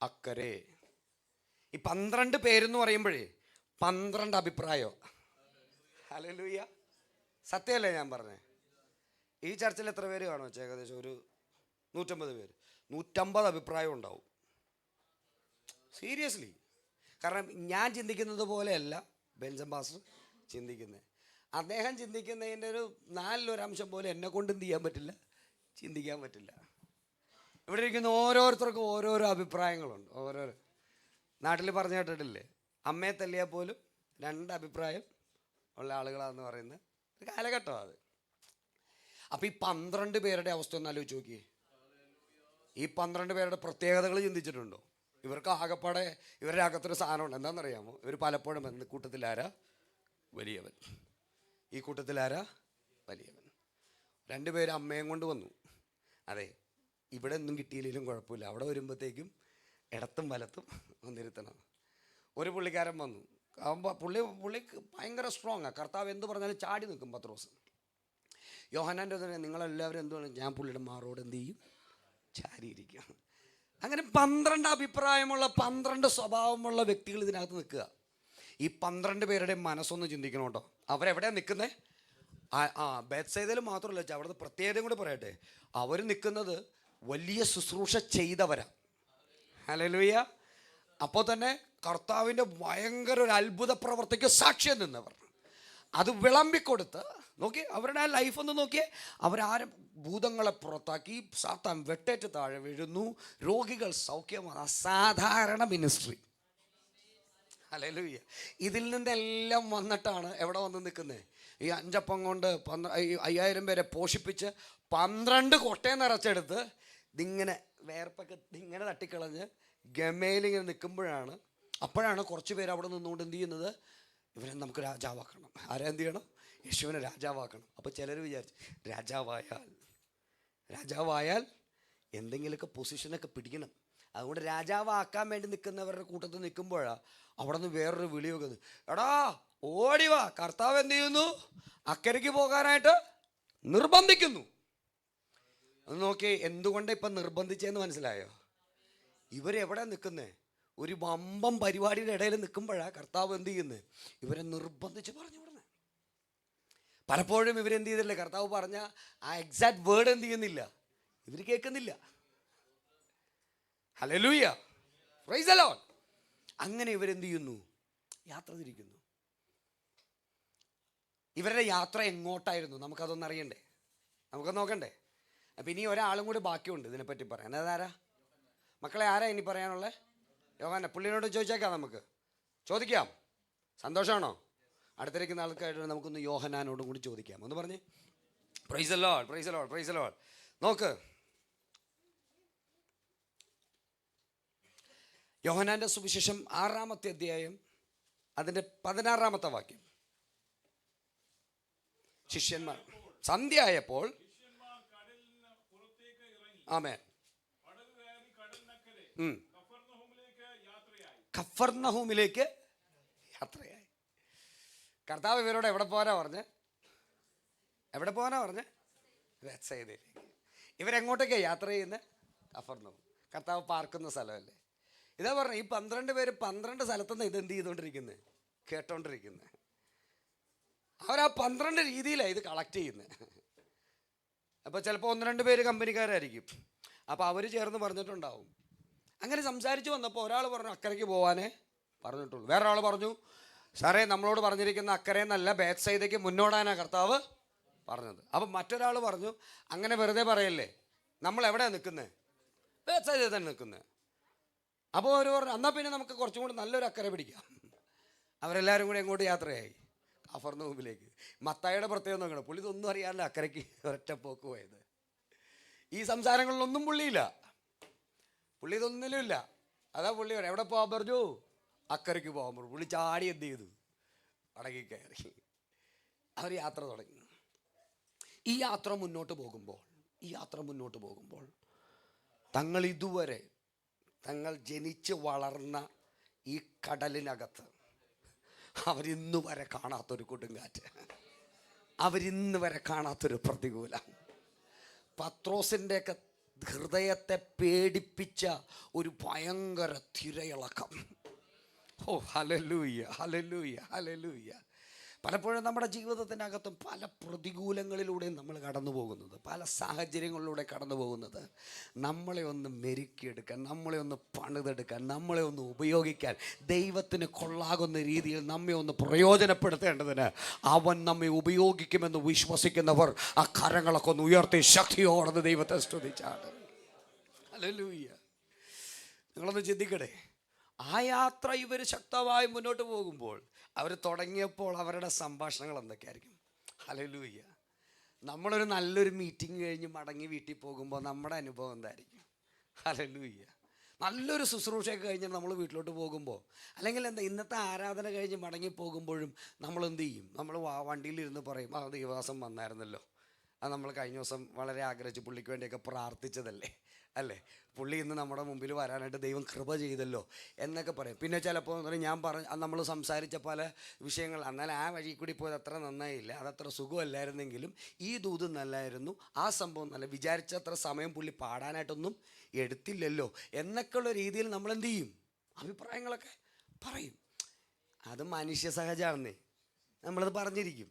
അക്കരെ. ഈ 12 പേരെന്ന് പറയുമ്പോഴേ 12 അഭിപ്രായം. ഹല്ലേലൂയ. സത്യമല്ലേ ഞാൻ പറഞ്ഞേ? ഈ ചർച്ചിൽ എത്ര പേര് കാണും? ഏകദേശം ഒരു 150 പേര്. 150 അഭിപ്രായം ഉണ്ടാവും. സീരിയസ്ലി. കാരണം ഞാൻ ചിന്തിക്കുന്നത് പോലെയല്ല ബെൻസൻ പാസ്റ്റർ ചിന്തിക്കുന്നത്. അദ്ദേഹം ചിന്തിക്കുന്നതിൻ്റെ ഒരു 4 അംശം പോലെ എന്നെ കൊണ്ട് എന്ത് ചെയ്യാൻ പറ്റില്ല? ചിന്തിക്കാൻ പറ്റില്ല. ഇവിടെ ഇരിക്കുന്ന ഓരോരുത്തർക്കും ഓരോരോ അഭിപ്രായങ്ങളുണ്ട്. ഓരോരോ നാട്ടിൽ പറഞ്ഞു കേട്ടിട്ടില്ലേ, അമ്മയെ തല്ലിയാൽ പോലും 2 അഭിപ്രായം ഉള്ള ആളുകളാണെന്ന് പറയുന്ന ഒരു കാലഘട്ടമാണ് അത്. അപ്പോൾ ഈ 12 പേരുടെ അവസ്ഥ ഒന്ന് ആലോചിച്ച് നോക്കിയേ. ഈ 12 പേരുടെ പ്രത്യേകതകൾ ചിന്തിച്ചിട്ടുണ്ടോ? ഇവർക്ക് ആകപ്പാടെ ഇവരുടെ അകത്തൊരു സാധനമുണ്ട്. എന്താണെന്നറിയാമോ? ഇവർ പലപ്പോഴും കൂട്ടത്തിലാരാ? വലിയവൻ. ഈ കൂട്ടത്തിലാരാ? വലിയവൻ. 2 പേര് അമ്മയും കൊണ്ട് വന്നു. അതെ, ഇവിടെ ഒന്നും കിട്ടിയില്ലെങ്കിലും കുഴപ്പമില്ല, അവിടെ വരുമ്പോഴത്തേക്കും ഇടത്തും വലത്തും വന്നിരുത്തണം. ഒരു പുള്ളിക്കാരൻ വന്നു. ആകുമ്പോൾ പുള്ളി ഭയങ്കര സ്ട്രോങ്ങാണ്. കർത്താവ് എന്ത് പറഞ്ഞാലും ചാടി നിൽക്കും. പത്രോസ്. യോഹന്നാൻ്റെ തന്നെ നിങ്ങളെല്ലാവരും എന്ത് പറഞ്ഞു? ഞാൻ പുള്ളിയുടെ മാറോട് എന്ത് ചെയ്യും? ചാരിയിരിക്കുക. അങ്ങനെ 12 അഭിപ്രായമുള്ള 12 സ്വഭാവമുള്ള വ്യക്തികൾ ഇതിനകത്ത് നിൽക്കുക. ഈ 12 പേരുടെ മനസ്സൊന്ന് ചിന്തിക്കണം കേട്ടോ. അവരെവിടെയാണ് നിൽക്കുന്നത്? ബേത്സയിദയിൽ മാത്രമല്ല, അവിടുത്തെ പ്രത്യേകതയും കൂടി പറയട്ടെ. അവർ നിൽക്കുന്നത് വലിയ ശുശ്രൂഷ ചെയ്തവരാ. ഹല്ലേലൂയ. അപ്പോൾ തന്നെ കർത്താവിൻ്റെ ഭയങ്കര ഒരു അത്ഭുത പ്രവർത്തിക്ക് സാക്ഷ്യം നിന്നവർ, അത് വിളമ്പിക്കൊടുത്ത് നോക്കി അവരുടെ ആ ലൈഫ് ഒന്ന് നോക്കിയേ. അവരാരും ഭൂതങ്ങളെ പുറത്താക്കി, സാത്താൻ വെട്ടേറ്റ് താഴെ വീഴുന്നു, രോഗികൾ സൗഖ്യമാണ്. അസാധാരണ മിനിസ്ട്രി. ഹല്ലേലൂയ. ഇതിൽ നിന്നെല്ലാം വന്നിട്ടാണ് എവിടെ വന്ന് നിൽക്കുന്നത്? ഈ 5 അപ്പം കൊണ്ട് 5000 പേരെ പോഷിപ്പിച്ച് 12 കൊട്ടയം നിറച്ചെടുത്ത് ഇതിങ്ങനെ വേർപ്പൊക്കെ ഇങ്ങനെ തട്ടിക്കളഞ്ഞ് ഗമയിലിങ്ങനെ നിൽക്കുമ്പോഴാണ്, അപ്പോഴാണ് കുറച്ച് പേര് അവിടെ നിന്നുകൊണ്ട് എന്ത് ചെയ്യുന്നത്, ഇവരെ നമുക്ക് രാജാവാക്കണം. ആരാ എന്ത് ചെയ്യണം? യേശുവിനെ രാജാവാക്കണം. അപ്പോൾ ചിലർ വിചാരിച്ചു രാജാവായാൽ എന്തെങ്കിലുമൊക്കെ പൊസിഷനൊക്കെ പിടിക്കണം. അതുകൊണ്ട് രാജാവാക്കാൻ വേണ്ടി നിൽക്കുന്നവരുടെ കൂട്ടത്തിൽ നിൽക്കുമ്പോഴാണ് അവിടെ നിന്ന് വേറൊരു വിളി വെക്കുന്നത്, എടാ ഓടിവാ, കർത്താവ് എന്ത് ചെയ്യുന്നു, അക്കരയ്ക്ക് പോകാനായിട്ട് നിർബന്ധിക്കുന്നു. അത് നോക്കി, എന്തുകൊണ്ട് ഇപ്പം നിർബന്ധിച്ചതെന്ന് മനസ്സിലായോ? ഇവരെവിടെ നിൽക്കുന്നേ? ഒരു വമ്പം പരിപാടിയുടെ ഇടയിൽ നിൽക്കുമ്പോഴാണ് കർത്താവ് എന്ത് ചെയ്യുന്നത്, ഇവരെ നിർബന്ധിച്ച് പറഞ്ഞു വിടുന്നത്. പലപ്പോഴും ഇവരെന്ത് ചെയ്തില്ലേ, കർത്താവ് പറഞ്ഞ ആ എക്സാക്ട് വേർഡ് എന്ത് ചെയ്യുന്നില്ല, ഇവർ കേൾക്കുന്നില്ല. Hallelujah, price the Lord. അങ്ങനെ ഇവരെന്ത് ചെയ്യുന്നു, യാത്ര തിരിക്കുന്നു. ഇവരുടെ യാത്ര എങ്ങോട്ടായിരുന്നു നമുക്കതൊന്നും അറിയണ്ടേ, നമുക്കത് നോക്കണ്ടേ? അപ്പം ഇനി ഒരാളും കൂടി ബാക്കിയുണ്ട് ഇതിനെപ്പറ്റി പറയാൻ. അതാരാ മക്കളെ? ആരാ ഇനി പറയാനുള്ളത്? യോഹന്നാൻ. പുള്ളിനോട് ചോദിച്ചേക്കാം, നമുക്ക് ചോദിക്കാം. സന്തോഷമാണോ? അടുത്തിരിക്കുന്ന ആൾക്കായിട്ട് നമുക്കൊന്ന് യോഹന്നാനോടും കൂടി ചോദിക്കാം. ഒന്ന് പറഞ്ഞേ. Price the Lord, price the Lord, price the Lord. നോക്ക്, യോഹന്നാൻ്റെ സുവിശേഷം 6-ാമത്തെ അധ്യായം അതിൻ്റെ 16-ാമത്തെ വാക്യം. ശിഷ്യന്മാർ സന്ധ്യയായപ്പോൾ, ആമേൻ, കഫർന്നഹൂമിലേക്ക് യാത്രയായി. കർത്താവ് ഇവരോട് എവിടെ പോകാനാ പറഞ്ഞ്? ബേത്സയിദയിലേക്ക്. ഇവരെങ്ങോട്ടേക്കാണ് യാത്ര ചെയ്യുന്നത്? കഫർന്നഹൂം. കർത്താവ് പാർക്കുന്ന സ്ഥലമല്ലേ. ഇതാ പറഞ്ഞത്, ഈ 12 പേര് 12 സ്ഥലത്തുനിന്ന് ഇതെന്ത് ചെയ്തുകൊണ്ടിരിക്കുന്നത്, കേട്ടോണ്ടിരിക്കുന്നത്. അവരാ 12 രീതിയിലാണ് ഇത് കളക്ട് ചെയ്യുന്നത്. അപ്പോൾ ചിലപ്പോൾ 1-2 പേര് കമ്പനിക്കാരായിരിക്കും. അപ്പോൾ അവർ ചേർന്ന് പറഞ്ഞിട്ടുണ്ടാവും. അങ്ങനെ സംസാരിച്ച് വന്നപ്പോൾ ഒരാൾ പറഞ്ഞു അക്കരയ്ക്ക് പോകാനേ പറഞ്ഞിട്ടുള്ളൂ. വേറൊരാൾ പറഞ്ഞു, സാറേ നമ്മളോട് പറഞ്ഞിരിക്കുന്ന അക്കരയെന്നല്ല, ബേത്സയിദയ്ക്ക് മുന്നോടാനാണ് കർത്താവ് പറഞ്ഞത്. അപ്പം മറ്റൊരാൾ പറഞ്ഞു, അങ്ങനെ വെറുതെ പറയല്ലേ, നമ്മൾ എവിടെയാണ് നിൽക്കുന്നത്? ബേത്സയിദയിൽ തന്നെ നിൽക്കുന്നത്. അപ്പോൾ അവർ പറഞ്ഞു, എന്നാൽ പിന്നെ നമുക്ക് കുറച്ചും കൂടി നല്ലൊരു അക്കരെ പിടിക്കാം. അവരെല്ലാവരും കൂടി എങ്ങോട്ട് യാത്രയായി? കഫർന്നഹൂമിലേക്ക്. മത്തായിയുടെ പ്രത്യേകം നോക്കണം, പുള്ളി ഇതൊന്നും അറിയാമല്ലോ, അക്കരയ്ക്ക് ഒരൊറ്റ പോക്ക് പോയത്. ഈ സംസാരങ്ങളിലൊന്നും പുള്ളിയില്ല, പുള്ളി ഇതൊന്നിലും ഇല്ല. അതാ പുള്ളി എവിടെ പോകാൻ പറഞ്ഞു? അക്കരയ്ക്ക് പോകാൻ പറഞ്ഞു. പുള്ളി ചാടി എന്ത് ചെയ്തു? അടങ്ങി കയറി. അവർ യാത്ര തുടങ്ങി. ഈ യാത്ര മുന്നോട്ട് പോകുമ്പോൾ തങ്ങൾ ഇതുവരെ തങ്ങൾ ജനിച്ച് വളർന്ന ഈ കടലിനകത്ത് അവരിന്ന് വരെ കാണാത്തൊരു കൊടുങ്കാറ്റ്, അവരിന്ന് വരെ കാണാത്തൊരു പ്രതികൂലം, പത്രോസിൻ്റെയൊക്കെ ഹൃദയത്തെ പേടിപ്പിച്ച ഒരു ഭയങ്കര തിരയിളക്കം. ഓ ഹല്ലേലൂയ, ഹല്ലേലൂയ, ഹല്ലേലൂയ. പലപ്പോഴും നമ്മുടെ ജീവിതത്തിനകത്തും പല പ്രതികൂലങ്ങളിലൂടെയും നമ്മൾ കടന്നു പോകുന്നത്, പല സാഹചര്യങ്ങളിലൂടെ കടന്നു പോകുന്നത് നമ്മളെ ഒന്ന് മെരുക്കിയെടുക്കാൻ, നമ്മളെ ഒന്ന് പണിതെടുക്കാൻ, നമ്മളെ ഒന്ന് ഉപയോഗിക്കാൻ, ദൈവത്തിന് കൊള്ളാകുന്ന രീതിയിൽ നമ്മെ ഒന്ന് പ്രയോജനപ്പെടുത്തേണ്ടതിന് അവൻ നമ്മെ ഉപയോഗിക്കുമെന്ന് വിശ്വസിക്കുന്നവർ ആ കരങ്ങളൊക്കെ ഒന്ന് ഉയർത്തി ശക്തിയോടെ ദൈവത്തെ സ്തുതിച്ചാണ്. ഹല്ലേലൂയ. നിങ്ങളൊന്ന് ചിന്തിക്കട്ടെ, ആ യാത്ര ഇവർ ശക്തമായി മുന്നോട്ട് പോകുമ്പോൾ അവർ തുടങ്ങിയപ്പോൾ അവരുടെ സംഭാഷണങ്ങൾ എന്തൊക്കെയായിരിക്കും? ഹല്ലേലൂയ. നമ്മളൊരു നല്ലൊരു മീറ്റിംഗ് കഴിഞ്ഞ് മടങ്ങി വീട്ടിൽ പോകുമ്പോൾ നമ്മുടെ അനുഭവം എന്തായിരിക്കും? ഹല്ലേലൂയ. നല്ലൊരു ശുശ്രൂഷയൊക്കെ കഴിഞ്ഞ് നമ്മൾ വീട്ടിലോട്ട് പോകുമ്പോൾ, അല്ലെങ്കിൽ ഇന്നത്തെ ആരാധന കഴിഞ്ഞ് മടങ്ങി പോകുമ്പോഴും നമ്മൾ എന്ത് ചെയ്യും? നമ്മൾ വണ്ടിയിലിരുന്ന് പറയും, ആ ദൈവദാസം വന്നായിരുന്നല്ലോ, അത് നമ്മൾ കഴിഞ്ഞ ദിവസം വളരെ ആഗ്രഹിച്ച് പുള്ളിക്ക് വേണ്ടിയൊക്കെ പ്രാർത്ഥിച്ചതല്ലേ, അല്ലേ, പുള്ളി ഇന്ന് നമ്മുടെ മുമ്പിൽ വരാനായിട്ട് ദൈവം കൃപ ചെയ്തല്ലോ എന്നൊക്കെ പറയും. പിന്നെ ചിലപ്പോൾ ഞാൻ നമ്മൾ സംസാരിച്ച പല വിഷയങ്ങൾ, എന്നാൽ ആ വഴി കൂടി പോയത് അത്ര നന്നായില്ല, അതത്ര സുഖമല്ലായിരുന്നെങ്കിലും ഈ ദൂത് നല്ലായിരുന്നു, ആ സംഭവം നല്ല, വിചാരിച്ചത്ര സമയം പുള്ളി പാടാനായിട്ടൊന്നും എടുത്തില്ലല്ലോ എന്നൊക്കെയുള്ള രീതിയിൽ നമ്മൾ എന്ത് ചെയ്യും? അഭിപ്രായങ്ങളൊക്കെ പറയും. അത് മനുഷ്യ സഹജമാണെന്നേ, നമ്മളത് പറഞ്ഞിരിക്കും.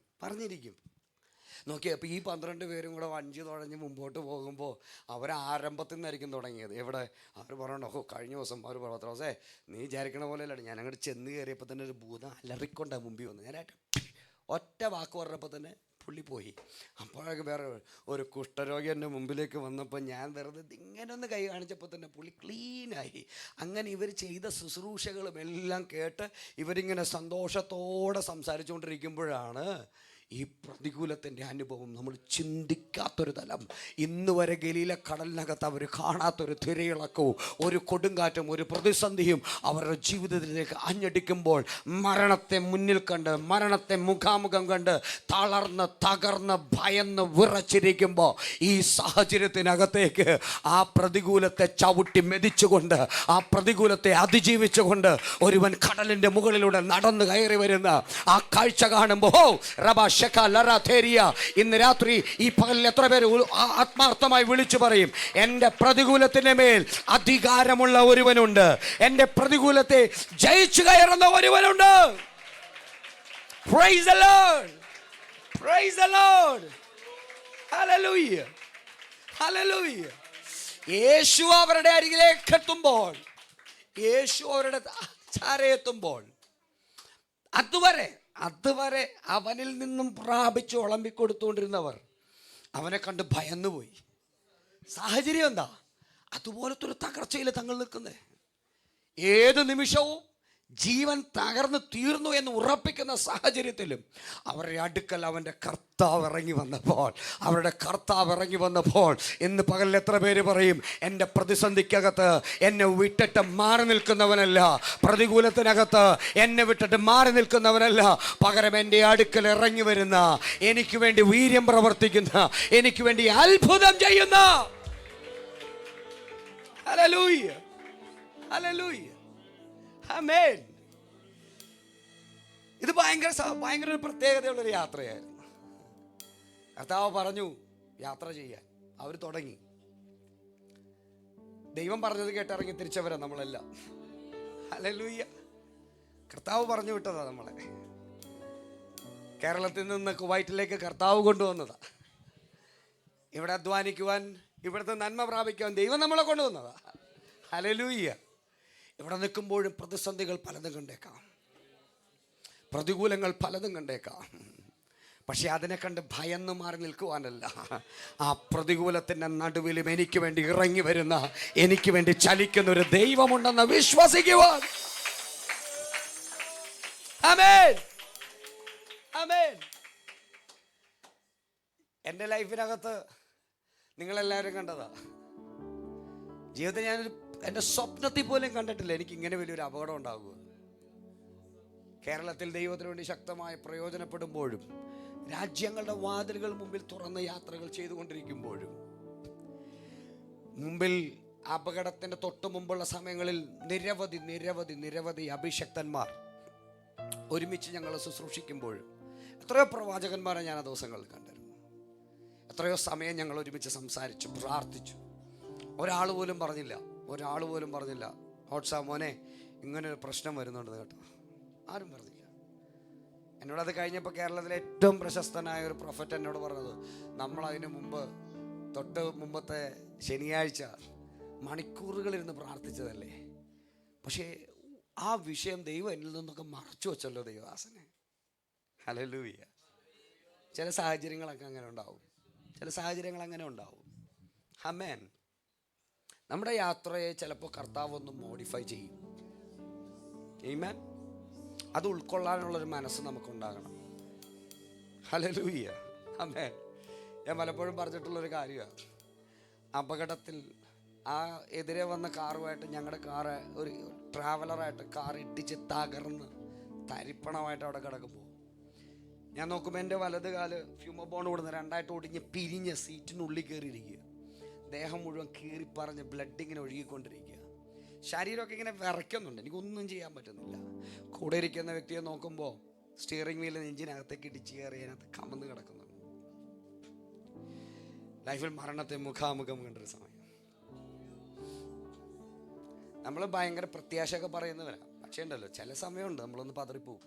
നോക്കിയാൽ അപ്പോൾ ഈ 12 പേരും കൂടെ വഞ്ചി തുഴഞ്ഞ് മുമ്പോട്ട് പോകുമ്പോൾ അവർ ആരംഭത്തിൽ നിന്നായിരിക്കും തുടങ്ങിയത്. എവിടെ അവർ പറയണോ, കഴിഞ്ഞ ദിവസം അവർ പത്രോസേ നീ വിചാരിക്കണ പോലെ അല്ല, ഞാൻ അങ്ങോട്ട് ചെന്ന് കയറിയപ്പോൾ തന്നെ ഒരു ഭൂതം അലറിക്കൊണ്ടാണ് മുമ്പിൽ വന്നു. ഞാനായിട്ട് ഒറ്റ വാക്ക് പറഞ്ഞപ്പോൾ തന്നെ പുള്ളി പോയി. അപ്പോഴൊക്കെ വേറെ ഒരു കുഷ്ഠരോഗി എൻ്റെ മുമ്പിലേക്ക് വന്നപ്പോൾ ഞാൻ വെറുതെ ഇങ്ങനെ ഒന്ന് കൈ കാണിച്ചപ്പോൾ തന്നെ പുള്ളി ക്ലീനായി. അങ്ങനെ ഇവർ ചെയ്ത ശുശ്രൂഷകളും എല്ലാം കേട്ട് ഇവരിങ്ങനെ സന്തോഷത്തോടെ സംസാരിച്ചുകൊണ്ടിരിക്കുമ്പോഴാണ് ഈ പ്രതികൂലത്തിൻ്റെ അനുഭവം നമ്മൾ ചിന്തിക്കാത്തൊരു തലം. ഇന്ന് വരെ ഗലീല കടലിനകത്ത് അവർ കാണാത്തൊരു തിരയിളക്കവും ഒരു കൊടുങ്കാറ്റും ഒരു പ്രതിസന്ധിയും അവരുടെ ജീവിതത്തിലേക്ക് ആഞ്ഞടിക്കുമ്പോൾ മരണത്തെ മുന്നിൽ കണ്ട്, മരണത്തെ മുഖാമുഖം കണ്ട് തളർന്ന് തകർന്ന് ഭയന്ന് വിറച്ചിരിക്കുമ്പോൾ ഈ സാഹചര്യത്തിനകത്തേക്ക് ആ പ്രതികൂലത്തെ ചവിട്ടി മെതിച്ചുകൊണ്ട്, ആ പ്രതികൂലത്തെ അതിജീവിച്ചുകൊണ്ട് ഒരുവൻ കടലിൻ്റെ മുകളിലൂടെ നടന്നു കയറി വരുന്ന ആ കാഴ്ച കാണുമ്പോൾ ഇന്ന് രാത്രി ഈ പകലിൽ എത്ര പേര് ആത്മാർത്ഥമായി വിളിച്ചു പറയും, എൻ്റെ പ്രതികൂലത്തിൻ്റെ മേൽ അധികാരമുള്ള ഒരുവനുണ്ട്, എൻ്റെ പ്രതികൂലത്തെ ജയിച്ചു കയറുന്ന ഒരുവനുണ്ട്. Praise the Lord. Praise the Lord. Hallelujah. Hallelujah. യേശു അവരുടെ അരികിലേക്ക് എത്തുമ്പോൾ, യേശു അവരുടെ ചാരയെത്തുമ്പോൾ അതുവരെ അവനിൽ നിന്നും പ്രാപിച്ച് വിളമ്പിക്കൊടുത്തുകൊണ്ടിരുന്നവർ അവനെ കണ്ട് ഭയന്നുപോയി. സാഹചര്യം എന്താ? അതുപോലത്തെ ഒരു തകർച്ചയിൽ തങ്ങൾ നിൽക്കുന്നത്. ഏത് നിമിഷവും ജീവൻ തകർന്ന് തീർന്നു എന്ന് ഉറപ്പിക്കുന്ന സാഹചര്യത്തിലും അവരുടെ അടുക്കൽ അവരുടെ കർത്താവ് ഇറങ്ങി വന്നപ്പോൾ ഇന്ന് പകലിൽ എത്ര പേര് പറയും, എൻ്റെ പ്രതിസന്ധിക്കകത്ത് എന്നെ വിട്ടിട്ട് മാറി നിൽക്കുന്നവനല്ല, പ്രതികൂലത്തിനകത്ത് എന്നെ വിട്ടിട്ട് മാറി നിൽക്കുന്നവനല്ല, പകരം എൻ്റെ അടുക്കൽ ഇറങ്ങി വരുന്ന, എനിക്ക് വേണ്ടി വീര്യം പ്രവർത്തിക്കുന്ന, എനിക്ക് വേണ്ടി അത്ഭുതം ചെയ്യുന്ന. ഹല്ലേലൂയ, ഹല്ലേലൂയ, ആമേൻ. ഇത് ഭയങ്കര ഒരു പ്രത്യേകതയുള്ളൊരു യാത്രയായിരുന്നു. കർത്താവ് പറഞ്ഞു യാത്ര ചെയ്യാൻ. അവർ തുടങ്ങി. ദൈവം പറഞ്ഞത് കേട്ടിറങ്ങി തിരിച്ചവരാ നമ്മളെല്ലാം. ഹല്ലേലൂയ. കർത്താവ് പറഞ്ഞു വിട്ടതാ നമ്മളെ. കേരളത്തിൽ നിന്ന് കുവൈറ്റിലേക്ക് കർത്താവ് കൊണ്ടുവന്നതാ. ഇവിടെ അധ്വാനിക്കുവാൻ, ഇവിടുത്തെ നന്മ പ്രാപിക്കുവാൻ ദൈവം നമ്മളെ കൊണ്ടുവന്നതാ. ഹല്ലേലൂയ. ഇവിടെ നിൽക്കുമ്പോഴും പ്രതിസന്ധികൾ പലതും കണ്ടേക്കാം, പ്രതികൂലങ്ങൾ പലതും കണ്ടേക്കാം. പക്ഷെ അതിനെ കണ്ട് ഭയന്ന് മാറി നിൽക്കുവാനല്ല, ആ പ്രതികൂലത്തിൻ്റെ നടുവിലും എനിക്ക് വേണ്ടി ഇറങ്ങി വരുന്ന, എനിക്ക് വേണ്ടി ചലിക്കുന്ന ഒരു ദൈവമുണ്ടെന്ന് വിശ്വസിക്കുവാൻ. ആമേൻ, ആമേൻ. എൻ്റെ ലൈഫിനകത്ത് നിങ്ങളെല്ലാവരും കണ്ടതാ. ജീവിതത്തിൽ ഞാനൊരു എൻ്റെ സ്വപ്നത്തിൽ പോലും കണ്ടിട്ടില്ല എനിക്ക് ഇങ്ങനെ വലിയൊരു അപകടം ഉണ്ടാകുക. കേരളത്തിൽ ദൈവത്തിന് വേണ്ടി ശക്തമായി പ്രയോജനപ്പെടുമ്പോഴും, രാജ്യങ്ങളുടെ വാതിലുകൾ മുമ്പിൽ തുറന്ന് യാത്രകൾ ചെയ്തുകൊണ്ടിരിക്കുമ്പോഴും, മുമ്പിൽ അപകടത്തിൻ്റെ തൊട്ട് മുമ്പുള്ള സമയങ്ങളിൽ നിരവധി അഭിഷക്തന്മാർ ഒരുമിച്ച് ഞങ്ങൾ ശുശ്രൂഷിക്കുമ്പോഴും എത്രയോ പ്രവാചകന്മാരെ ഞാൻ ആ ദിവസങ്ങളിൽ കണ്ടിരുന്നു. എത്രയോ സമയം ഞങ്ങൾ ഒരുമിച്ച് സംസാരിച്ചു, പ്രാർത്ഥിച്ചു. ഒരാൾ പോലും പറഞ്ഞില്ല ഹോട്ട്സാ മോനെ ഇങ്ങനൊരു പ്രശ്നം വരുന്നുണ്ട് കേട്ടോ. ആരും പറഞ്ഞില്ല. എന്നോടത് കഴിഞ്ഞപ്പോൾ കേരളത്തിലെ ഏറ്റവും പ്രശസ്തനായ ഒരു പ്രൊഫറ്റ് എന്നോട് പറഞ്ഞത്, നമ്മളതിന് മുമ്പത്തെ ശനിയാഴ്ച മണിക്കൂറുകളിരുന്ന് പ്രാർത്ഥിച്ചതല്ലേ, പക്ഷേ ആ വിഷയം ദൈവം എന്നിൽ നിന്നൊക്കെ മറച്ചു വെച്ചല്ലോ ദൈവദാസനെ. ഹല്ലേലൂയ. ചില സാഹചര്യങ്ങളൊക്കെ അങ്ങനെ ഉണ്ടാവും. ആമേൻ. നമ്മുടെ യാത്രയെ ചിലപ്പോൾ കർത്താവ് ഒന്ന് മോഡിഫൈ ചെയ്യും. ആമേൻ. അത് ഉൾക്കൊള്ളാനുള്ളൊരു മനസ്സ് നമുക്കുണ്ടാകണം. ഹല്ലേലൂയ, ആമേൻ. ഞാൻ പലപ്പോഴും പറഞ്ഞിട്ടുള്ളൊരു കാര്യമാണ്, അപകടത്തിൽ ആ എതിരെ വന്ന കാറുമായിട്ട് ഞങ്ങളുടെ കാറ്, ഒരു ട്രാവലറായിട്ട് കാർ ഇടിച്ച് തകർന്ന് തരിപ്പണമായിട്ട് അവിടെ കിടക്കുമ്പോൾ ഞാൻ നോക്കുമ്പോൾ എൻ്റെ വലത് കാല് ഫ്യൂമോ ബോണ്ട് കൊടുന്ന് രണ്ടായിട്ട് ഒടിഞ്ഞ് പിരിഞ്ഞ് സീറ്റിനുള്ളിൽ കയറിയിരിക്കുക. ദേഹം മുഴുവൻ കീറിപ്പറഞ്ഞ് ബ്ലഡ് ഇങ്ങനെ ഒഴുകിക്കൊണ്ടിരിക്കുക. ശരീരമൊക്കെ ഇങ്ങനെ വിറയ്ക്കുന്നുണ്ട്, എനിക്കൊന്നും ചെയ്യാൻ പറ്റുന്നില്ല. കൂടെ ഇരിക്കുന്ന വ്യക്തിയെ നോക്കുമ്പോൾ സ്റ്റിയറിംഗ് വീലിൽ നെഞ്ചിനകത്തേക്ക് ഇടിച്ച് കയറി അതിനകത്ത് കമന്ന് കിടക്കുന്നുണ്ട്. ലൈഫിൽ മരണത്തെ മുഖാമുഖം കണ്ടൊരു സമയം. നമ്മൾ ഭയങ്കര പ്രത്യാശയൊക്കെ പറയുന്നവരാണ്, പക്ഷേ ഉണ്ടല്ലോ ചില സമയമുണ്ട് നമ്മളൊന്ന് പതറിപ്പോവും.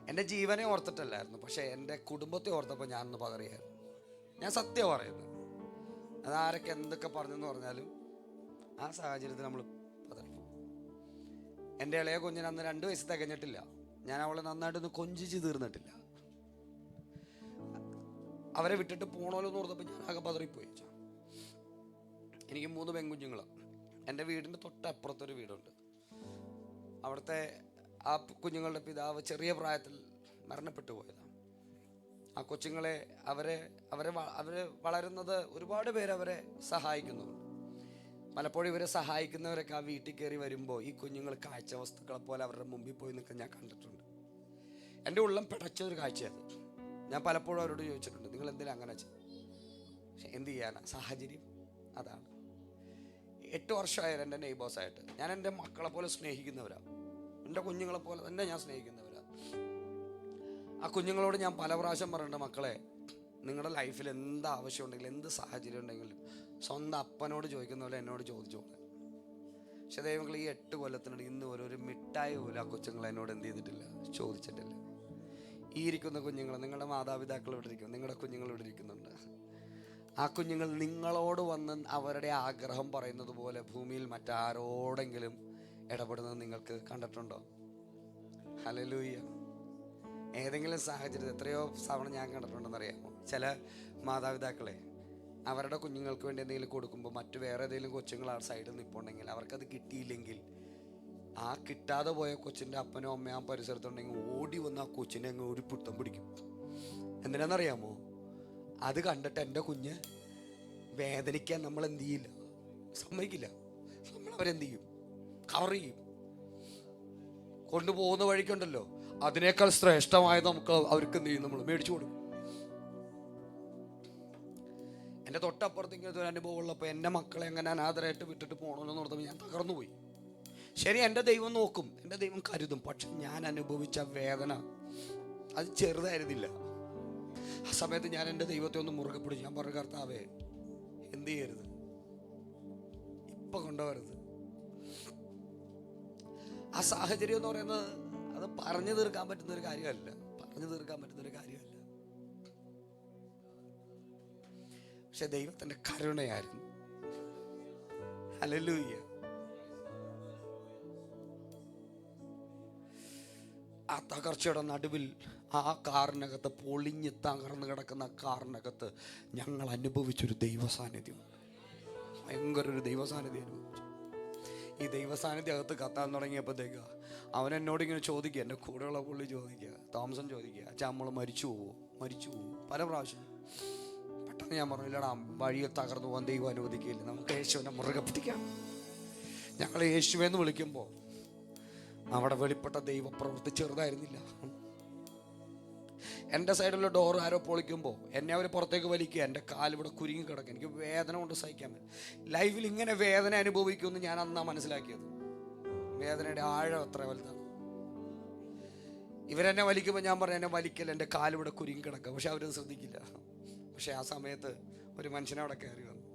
എൻ്റെ ജീവനെ ഓർത്തിട്ടല്ലായിരുന്നു, പക്ഷേ എൻ്റെ കുടുംബത്തെ ഓർത്തപ്പോൾ ഞാനൊന്ന് പതറിയായിരുന്നു. ഞാൻ സത്യം പറയുന്നത്, അതാരൊക്കെ എന്തൊക്കെ പറഞ്ഞെന്ന് പറഞ്ഞാലും ആ സാഹചര്യത്തിൽ നമ്മൾ പതറിപ്പോവും. എൻ്റെ ഇളയ കുഞ്ഞിന് അന്ന് 2 വയസ്സ് തികഞ്ഞിട്ടില്ല. ഞാൻ അവളെ നന്നായിട്ടൊന്ന് കൊഞ്ചിച്ച് തീർന്നിട്ടില്ല. അവരെ വിട്ടിട്ട് പോണോല്ലോ എന്ന് ഓർത്തപ്പോൾ ഞാൻ ആകെ പതറിപ്പോയി. എനിക്ക് 3 പെൺകുഞ്ഞുങ്ങളാണ്. എൻ്റെ വീടിൻ്റെ തൊട്ടപ്പുറത്തൊരു വീടുണ്ട്. അവിടുത്തെ ആ കുഞ്ഞുങ്ങളുടെ പിതാവ് ചെറിയ പ്രായത്തിൽ മരണപ്പെട്ടു പോയതാണ്. ആ കൊച്ചുങ്ങളെ അവരെ വളരുന്നത് ഒരുപാട് പേര് അവരെ സഹായിക്കുന്നുണ്ട്. പലപ്പോഴും ഇവരെ സഹായിക്കുന്നവരൊക്കെ ആ വീട്ടിൽ കയറി വരുമ്പോൾ ഈ കുഞ്ഞുങ്ങൾ കാഴ്ച വസ്തുക്കളെ പോലെ അവരുടെ മുമ്പിൽ പോയി നിൽക്കാൻ ഞാൻ കണ്ടിട്ടുണ്ട്. എൻ്റെ ഉള്ളം പിടച്ചൊരു കാഴ്ചയത്. ഞാൻ പലപ്പോഴും അവരോട് ചോദിച്ചിട്ടുണ്ട്, നിങ്ങൾ എന്തിനാ അങ്ങനെ ചെയ്യും? പക്ഷെ എന്ത് ചെയ്യാനാ, സാഹചര്യം അതാണ്. 8 വർഷമായാലും എൻ്റെ നെയ്ബേഴ്സായിട്ട് ഞാൻ എൻ്റെ മക്കളെ പോലെ സ്നേഹിക്കുന്നവരാണ്. എൻ്റെ കുഞ്ഞുങ്ങളെ പോലെ തന്നെ ഞാൻ സ്നേഹിക്കുന്നവരാണ്. ആ കുഞ്ഞുങ്ങളോട് ഞാൻ പല പ്രാവശ്യം പറയേണ്ട, മക്കളെ നിങ്ങളുടെ ലൈഫിൽ എന്ത് ആവശ്യം ഉണ്ടെങ്കിലും എന്ത് സാഹചര്യം ഉണ്ടെങ്കിലും സ്വന്തം അപ്പനോട് ചോദിക്കുന്ന പോലെ എന്നോട് ചോദിച്ചോളെ. പക്ഷെ ദൈവങ്ങൾ ഈ 8 കൊല്ലത്തിനിടെ ഇന്ന് ഒരു മിഠായി പോലും ആ കൊച്ചുങ്ങൾ എന്നോട് എന്ത് ചെയ്തിട്ടില്ല, ചോദിച്ചിട്ടില്ല. ഈ ഇരിക്കുന്ന കുഞ്ഞുങ്ങൾ, നിങ്ങളുടെ മാതാപിതാക്കൾ ഇവിടെ ഇരിക്കും, നിങ്ങളുടെ കുഞ്ഞുങ്ങൾ ഇവിടെ ഇരിക്കുന്നുണ്ട്. ആ കുഞ്ഞുങ്ങൾ നിങ്ങളോട് വന്ന് അവരുടെ ആഗ്രഹം പറയുന്നത് പോലെ ഭൂമിയിൽ മറ്റാരോടെങ്കിലും ഇടപെടുന്നത് നിങ്ങൾക്ക് കണ്ടിട്ടുണ്ടോ? ഹല്ലേലൂയ. ഏതെങ്കിലും സാഹചര്യത്തിൽ എത്രയോ തവണ ഞാൻ കണ്ടിട്ടുണ്ടെന്നറിയാമോ? ചില മാതാപിതാക്കളെ അവരുടെ കുഞ്ഞുങ്ങൾക്ക് വേണ്ടി എന്തെങ്കിലും കൊടുക്കുമ്പോൾ മറ്റു വേറെ ഏതെങ്കിലും കൊച്ചുങ്ങൾ ആ സൈഡിൽ നിൽപ്പുണ്ടെങ്കിൽ അവർക്കത് കിട്ടിയില്ലെങ്കിൽ ആ കിട്ടാതെ പോയ കൊച്ചിൻ്റെ അപ്പനോ അമ്മയോ ആ പരിസരത്തുണ്ടെങ്കിൽ ഓടി വന്ന് ആ കൊച്ചിനെ അങ്ങ് ഒരു പുത്തം പിടിക്കും. എന്തിനാണെന്നറിയാമോ? അത് കണ്ടിട്ട് എൻ്റെ കുഞ്ഞ് വേദനിക്കാൻ നമ്മൾ എന്ത് ചെയ്യില്ല, സമ്മതിക്കില്ല. നമ്മളവരെന്ത് ചെയ്യും, കവർ ചെയ്യും. കൊണ്ടുപോകുന്ന വഴിക്കുണ്ടല്ലോ അതിനേക്കാൾ ശ്രേഷ്ഠമായത് നമുക്ക് അവർക്ക് എന്ത് ചെയ്യും, നമ്മൾ മേടിച്ചു കൊടുക്കും. എൻ്റെ തൊട്ടപ്പുറത്ത് ഇങ്ങനത്തെ ഒരു അനുഭവം ഉള്ളപ്പോൾ എൻ്റെ മക്കളെ എങ്ങനെ അനാഥരായിട്ട് വിട്ടിട്ട് പോകണമെന്ന് ഓർത്തപ്പോൾ ഞാൻ തകർന്നുപോയി. ശരി, എൻ്റെ ദൈവം നോക്കും, എൻ്റെ ദൈവം കരുതും. പക്ഷെ ഞാൻ അനുഭവിച്ച വേദന അത് ചെറുതായിരുന്നില്ല. ആ സമയത്ത് ഞാൻ എൻ്റെ ദൈവത്തെ ഒന്ന് മുറുകെ പിടിച്ചു. ഞാൻ പറഞ്ഞു, കർത്താവേ എന്ത് ചെയ്യരുത്, ഇപ്പം കൊണ്ടുവരരുത്. ആ സാഹചര്യം എന്ന് പറയുന്നത് അത് പറഞ്ഞു തീർക്കാൻ പറ്റുന്നൊരു കാര്യമല്ല, പറഞ്ഞു തീർക്കാൻ പറ്റുന്നൊരു കാര്യമല്ല. പക്ഷെ ദൈവത്തിൻ്റെ കരുണയായിരുന്നു. ഹല്ലേലൂയ. ആ തകർച്ചയുടെ നടുവിൽ ആ കാറിനകത്ത്, പൊളിഞ്ഞ് തകർന്ന് കിടക്കുന്ന കാറിനകത്ത് ഞങ്ങൾ അനുഭവിച്ചൊരു ദൈവസാന്നിധ്യമുണ്ട്. ഭയങ്കര ഒരു ദൈവസാന്നിധ്യം അനുഭവിച്ചു. ഈ ദൈവസാന്നിധ്യം അകത്ത് കത്താൻ തുടങ്ങിയപ്പോഴത്തേക്ക് അവൻ എന്നോട് ഇങ്ങനെ ചോദിക്കുക, എൻ്റെ കൂടെയുള്ള പുള്ളി ചോദിക്കുക, തോമസൻ ചോദിക്കുക, അച്ഛാ നമ്മൾ മരിച്ചു പോവോ പല പ്രാവശ്യം. പെട്ടെന്ന് ഞാൻ പറഞ്ഞു, ഇല്ലടാ, വഴിയെ തകർന്നു പോകാൻ ദൈവം അനുവദിക്കില്ല, നമുക്ക് യേശുവിനെ മുറുകെ പിടിക്കാം. ഞങ്ങൾ യേശുവെന്ന് വിളിക്കുമ്പോൾ അവിടെ വെളിപ്പെട്ട ദൈവപ്രവൃത്തി ചെറുതായിരുന്നില്ല. എൻ്റെ സൈഡിലുള്ള ഡോർ ആരോ പൊളിക്കുമ്പോൾ എന്നെ അവർ പുറത്തേക്ക് വലിക്കുക, എൻ്റെ കാലിവിടെ കുരുങ്ങി കിടക്കുക. എനിക്ക് വേദന കൊണ്ട് സഹിക്കാൻ പറ്റും. ലൈഫിൽ ഇങ്ങനെ വേദന അനുഭവിക്കുമെന്ന് ഞാൻ അന്നാ മനസ്സിലാക്കിയത്. വേദനയുടെ ആഴം എത്ര വലുതാണ്. ഇവരെന്നെ വലിക്കുമ്പോൾ ഞാൻ പറഞ്ഞു, എന്നെ വലിക്കൽ, എൻ്റെ കാലിവിടെ കുരുങ്ങി കിടക്കുക. പക്ഷെ അവരത് ശ്രദ്ധിക്കില്ല. പക്ഷെ ആ സമയത്ത് ഒരു മനുഷ്യനെ അവിടെ കയറി വന്നു,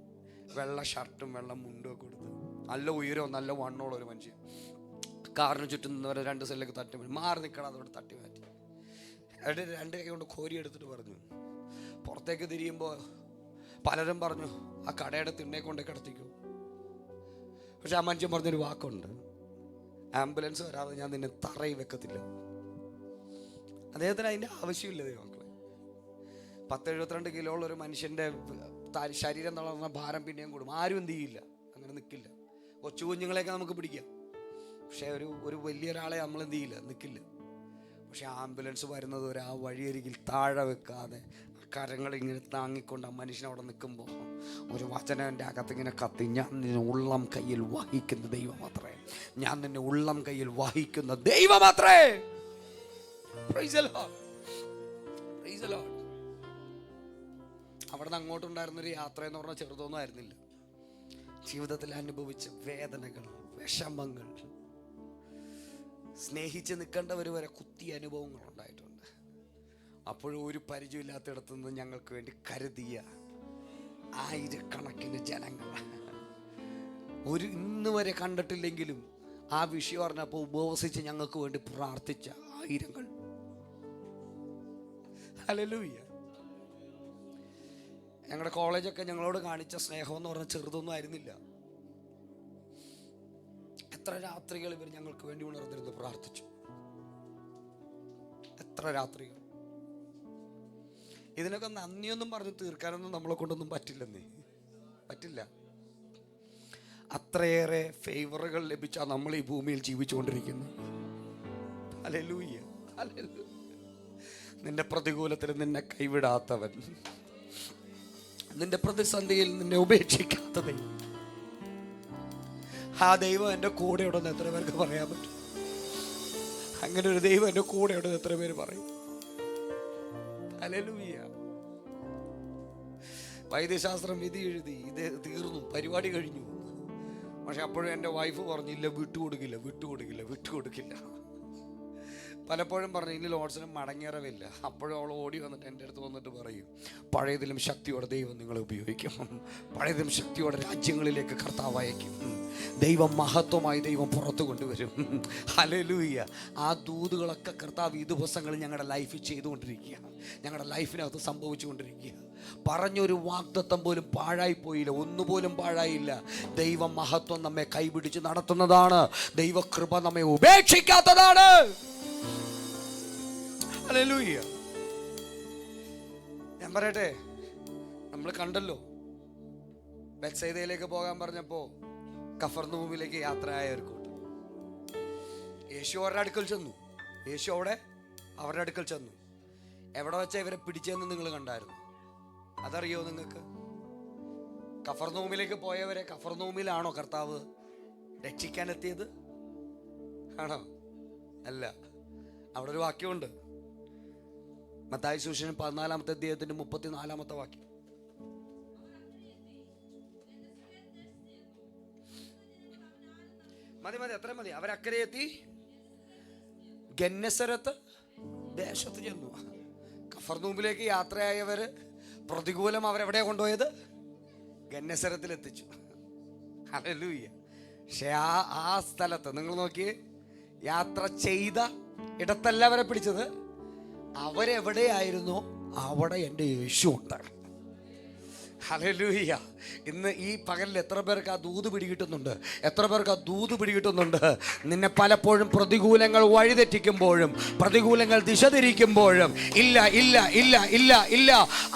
വെള്ള ഷർട്ടും വെള്ള മുണ്ടും ഒക്കെ കൊടുത്ത്, നല്ല ഉയരവും നല്ല വണ്ണമുള്ള ഒരു മനുഷ്യൻ. കാറിന് ചുറ്റും നിന്നവരെ 2 സൈഡിലേക്ക് തട്ടി മാറി നിൽക്കണം, അതോടെ തട്ടി മാറ്റി. അവിടെ 2 കൈ കൊണ്ട് കോരി എടുത്തിട്ട് പറഞ്ഞു, പുറത്തേക്ക് തിരിയുമ്പോൾ പലരും പറഞ്ഞു, ആ കടയുടെ തിണ്ണെ കൊണ്ട് കിടത്തിക്കോ. പക്ഷെ ആ മനുഷ്യൻ പറഞ്ഞൊരു വാക്കുണ്ട്, ആംബുലൻസ് വരാതെ ഞാൻ നിന്നെ തറയിൽ വെക്കത്തില്ല. അദ്ദേഹത്തിന് അതിൻ്റെ ആവശ്യമില്ല. ദൈവമക്കളെ, 10-72 കിലോ ഉള്ള ഒരു മനുഷ്യൻ്റെ ശരീരം തളർന്ന ഭാരം പിന്നെയും കൂടും. ആരും എന്ത് ചെയ്യില്ല, അങ്ങനെ നിൽക്കില്ല. കൊച്ചു കുഞ്ഞുങ്ങളെയൊക്കെ നമുക്ക് പിടിക്കാം, പക്ഷെ ഒരു വലിയൊരാളെ നമ്മൾ എന്ത് ചെയ്യില്ല, നിൽക്കില്ല. പക്ഷെ ആംബുലൻസ് വരുന്നത് ഒരു ആ വഴിയരികിൽ താഴെ വെക്കാതെ കരങ്ങളിങ്ങനെ താങ്ങിക്കൊണ്ട് ആ മനുഷ്യൻ അവിടെ നിൽക്കുമ്പോൾ ഒരു വചനം എൻ്റെ അകത്തിങ്ങനെ കത്തി, ഞാൻ നിന്നെ ഉള്ളം കയ്യിൽ വഹിക്കുന്ന ദൈവം മാത്രമേ, ഞാൻ നിന്നെ ഉള്ളം കയ്യിൽ വഹിക്കുന്ന ദൈവം മാത്രമേ. Price the Lord, price the Lord. അവിടെ നിന്ന് അങ്ങോട്ടുണ്ടായിരുന്നൊരു യാത്ര എന്ന് പറഞ്ഞാൽ ചെറുതൊന്നും ആയിരുന്നില്ല. ജീവിതത്തിൽ അനുഭവിച്ച വേദനകൾ, വിഷമങ്ങൾ, സ്നേഹിച്ച് നിൽക്കേണ്ടവർ വരെ കുത്തിയ അനുഭവങ്ങൾ ഉണ്ടായിട്ടുണ്ട്. അപ്പോഴും ഒരു പരിചയമില്ലാത്തിടത്തു നിന്ന് ഞങ്ങൾക്ക് വേണ്ടി കരുതിയ ആയിരക്കണക്കിന് ജനങ്ങൾ, ഇന്ന് വരെ കണ്ടിട്ടില്ലെങ്കിലും ആ വിഷയം പറഞ്ഞപ്പോൾ ഉപവസിച്ച് ഞങ്ങൾക്ക് വേണ്ടി പ്രാർത്ഥിച്ച ആയിരങ്ങൾ. ഹല്ലേലൂയ. ഞങ്ങളുടെ കോളേജൊക്കെ ഞങ്ങളോട് കാണിച്ച സ്നേഹം എന്ന് പറഞ്ഞാൽ ചെറുതൊന്നും ആയിരുന്നില്ല. എത്ര രാത്രികൾ ഇവർ ഞങ്ങൾക്ക് വേണ്ടി ഉണർന്നിരുന്ന് പ്രാർത്ഥിച്ചു, എത്ര രാത്രികൾ. ഇതിനൊക്കെ നന്ദിയൊന്നും പറഞ്ഞ് തീർക്കാനൊന്നും നമ്മളെ കൊണ്ടൊന്നും പറ്റില്ല. അത്രയേറെ ഫേവറുകൾ ലഭിച്ചാൽ നമ്മൾ ഈ ഭൂമിയിൽ ജീവിച്ചുകൊണ്ടിരിക്കുന്നു. Hallelujah, hallelujah. നിന്റെ പ്രതികൂലത്തിൽ നിന്നെ കൈവിടാത്തവൻ, നിന്റെ പ്രതിസന്ധിയിൽ നിന്നെ ഉപേക്ഷിക്കാത്ത ദൈവം. ആ ദൈവം എൻ്റെ കൂടെ ഉണ്ടെന്ന് എത്ര പേർക്ക് പറയാൻ പറ്റും? അങ്ങനെ ഒരു ദൈവം എൻ്റെ കൂടെ ഉണ്ടെന്ന് എത്ര പേര് പറയും? ഹല്ലേലൂയ. വൈദ്യശാസ്ത്രം വിധി എഴുതി, ഇത് തീർന്നു, പരിപാടി കഴിഞ്ഞു. പക്ഷെ അപ്പോഴും എൻ്റെ വൈഫ് പറഞ്ഞില്ല, വിട്ടുകൊടുക്കില്ല. പലപ്പോഴും പറഞ്ഞു ഇനി ലോഡ്സിനും മടങ്ങിയറവില്ല. അപ്പോഴും അവൾ ഓടി വന്നിട്ട് എൻ്റെ അടുത്ത് വന്നിട്ട് പറയും, പഴയതിലും ശക്തിയോടെ ദൈവം നിങ്ങളെ ഉപയോഗിക്കും, പഴയതിലും ശക്തിയോടെ രാജ്യങ്ങളിലേക്ക് കർത്താവ് അയക്കും, ദൈവം മഹത്വമായി ദൈവം പുറത്തു കൊണ്ടുവരും. ഹല്ലേലൂയ. ആ ദൂതുകളൊക്കെ കർത്താവ് ഈ ദിവസങ്ങളിൽ ഞങ്ങളുടെ ലൈഫിൽ ചെയ്തുകൊണ്ടിരിക്കുക, ഞങ്ങളുടെ ലൈഫിനകത്ത് സംഭവിച്ചുകൊണ്ടിരിക്കുക. പറഞ്ഞൊരു വാഗ്ദത്തം പോലും പാഴായിപ്പോയില്ല, ഒന്നുപോലും പാഴായില്ല. ദൈവ മഹത്വം നമ്മെ കൈപിടിച്ച് നടത്തുന്നതാണ്, ദൈവകൃപ നമ്മെ ഉപേക്ഷിക്കാത്തതാണ്. ഹല്ലേലൂയ. ഞാൻ പറയട്ടെ, നമ്മൾ കണ്ടല്ലോ ബെത്സൈദയിലേക്ക് പോകാൻ പറഞ്ഞപ്പോ കഫർനഹൂമിലേക്ക് യാത്രയായ ഒരു കൂട്ടം. യേശു അവരുടെ അടുക്കൽ ചെന്നു. യേശു അവരുടെ അടുക്കൽ ചെന്നു. എവിടെ വെച്ചാ ഇവരെ പിടിച്ചെന്ന് നിങ്ങൾ കണ്ടായിരുന്നു? അതറിയോ നിങ്ങൾക്ക്? കഫർനഹൂമിലേക്ക് പോയവരെ കഫർനഹൂമിലാണോ കർത്താവ് രക്ഷിക്കാൻ എത്തിയത്? ആണോ? അല്ല. അവിടെ ഒരു വാക്യമുണ്ട്, മത്തായി സുവിശേഷം 14-ാമത്തെ അധ്യായത്തിന്റെ 34-ാമത്തെ വാക്യം. മതി, അത്ര മതി. അവരക്കരെ എത്തി ഗന്നസരത്ത് ദേശത്ത് ചെന്നു. കഫർനഹൂമിലേക്ക് യാത്രയായവര് പ്രതികൂലം അവരെവിടെയാ കൊണ്ടുപോയത്? ഗന്നസരത്തിൽ എത്തിച്ചു. ഹല്ലേലൂയ. പക്ഷെ ആ സ്ഥലത്ത് നിങ്ങൾ നോക്കിയേ, യാത്ര ചെയ്ത ഇടത്തല്ല അവരെ പിടിച്ചത്, അവരെവിടെയായിരുന്നോ അവിടെ എൻ്റെ യേശു ഉണ്ട്. ഹല്ലേലൂയ. ഇന്ന് ഈ പകലിൽ എത്ര പേർക്ക് ആ ദൂത് പിടികിട്ടുന്നുണ്ട്? എത്ര പേർക്ക് ആ ദൂത് പിടികിട്ടുന്നുണ്ട്? നിന്നെ പലപ്പോഴും പ്രതികൂലങ്ങൾ വഴിതെറ്റിക്കുമ്പോഴും, പ്രതികൂലങ്ങൾ ദിശ തിരിക്കുമ്പോഴും, ഇല്ല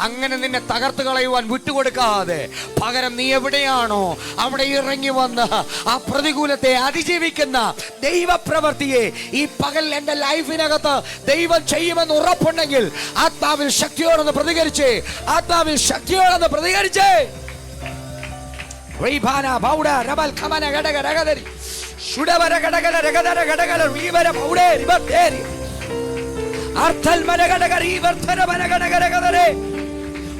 അങ്ങനെ നിന്നെ തകർത്ത് കളയുവാൻ വിട്ടുകൊടുക്കാതെ, പകരം നീ എവിടെയാണോ അവിടെ ഇറങ്ങി വന്ന് ആ പ്രതികൂലത്തെ അതിജീവിക്കുന്ന ദൈവപ്രവൃത്തിയെ ഈ പകൽ എൻ്റെ ലൈഫിനകത്ത് ദൈവം ചെയ്യുമെന്ന് ഉറപ്പുണ്ടെങ്കിൽ ആത്മാവിൽ ശക്തിയോടൊന്ന് പ്രതികരിച്ചേ. റീബാന ബൗഡ റബൽ ഖമന ഗഡഗ രഗദരി ശുഡവര ഗഡഗല രഗദര ഗഡഗല റീവര ബൗഡേ റിബത്തേരി അർത്ഥൽ മന ഗഡഗ റീവർധന മന ഗഡഗ രഗദരെ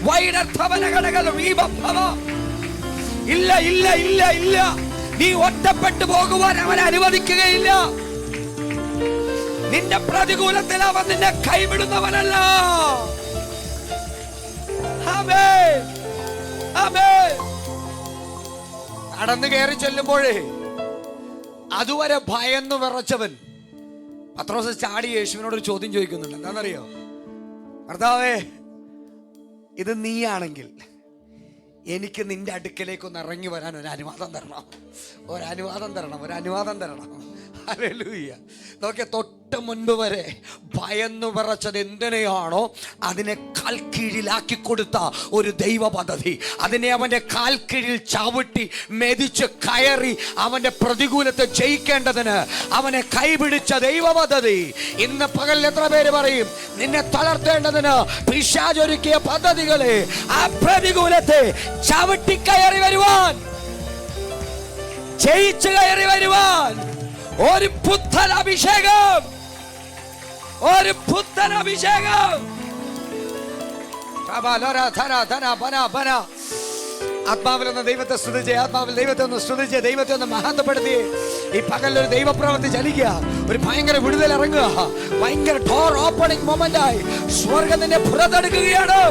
വൈനർത്ഥ മന ഗഡഗല റീബഭവ. ഇല്ല, നീ ഒറ്റപ്പെട്ടു പോകുവാൻ അവൻ അനുവദിക്കുകയില്ല. നിന്റെ പ്രതികൂലത്തിൽ അവൻ നിന്നെ കൈവിടുന്നവനല്ല. ആമേൻ, ആമേൻ. നടന്നു കയറി ചെല്ലുമ്പോഴേ അതുവരെ ഭയന്നു വിറച്ചവൻ പത്രോസ് ചാടി യേശുവിനോട് ഒരു ചോദ്യം ചോദിക്കുന്നുണ്ട്. എന്താണെന്നറിയോ? കർത്താവേ, ഇത് നീയാണെങ്കിൽ എനിക്ക് നിന്റെ അടുക്കലേക്കൊന്ന് ഇറങ്ങി വരാൻ ഒരു അനുവാദം തരണം. ഹല്ലേലൂയ. നോക്കിയ തൊട്ട് മുൻപ് വരെ ഭയന്നു വിറച്ചത് എന്തിനെയാണോ അതിനെ കാൽ കീഴിലാക്കി കൊടുത്ത ഒരു ദൈവ പദ്ധതി, അതിനെ അവന്റെ കാൽ കീഴിൽ ചവിട്ടി മെതിച്ച് കയറി അവന്റെ പ്രതികൂലത്തെ ജയിക്കേണ്ടതിന് അവനെ കൈപിടിച്ച ദൈവ പദ്ധതി ഇന്ന് പകൽ എത്ര പേര് പറയും? നിന്നെ തളർത്തേണ്ടതിന് പിശാച് ഒരുക്കിയ പദ്ധതികളെ, ആ പ്രതികൂലത്തെ ചവിട്ടി കയറി വരുവാൻ, ജയിച്ചു കയറി വരുവാൻ ഒരു പുത്തൻ അഭിഷേകം. ആത്മാവിൽ ഒന്ന് ദൈവത്തെ സ്തുതിച്ച്, ദൈവത്തെ ഒന്ന് മഹത്വപ്പെടുത്തി. ഈ പകലൊരു ദൈവപ്രവൃത്തി ചലിക്കുക, ഒരു ഭയങ്കര വിടുതൽ ഇറങ്ങുക, ഭയങ്കര ഡോർ ഓപ്പണിംഗ് മൊമെന്റ് ആയി സ്വർഗ്ഗം നിന്നെ പുറത്തെടുക്കുകയാണ്.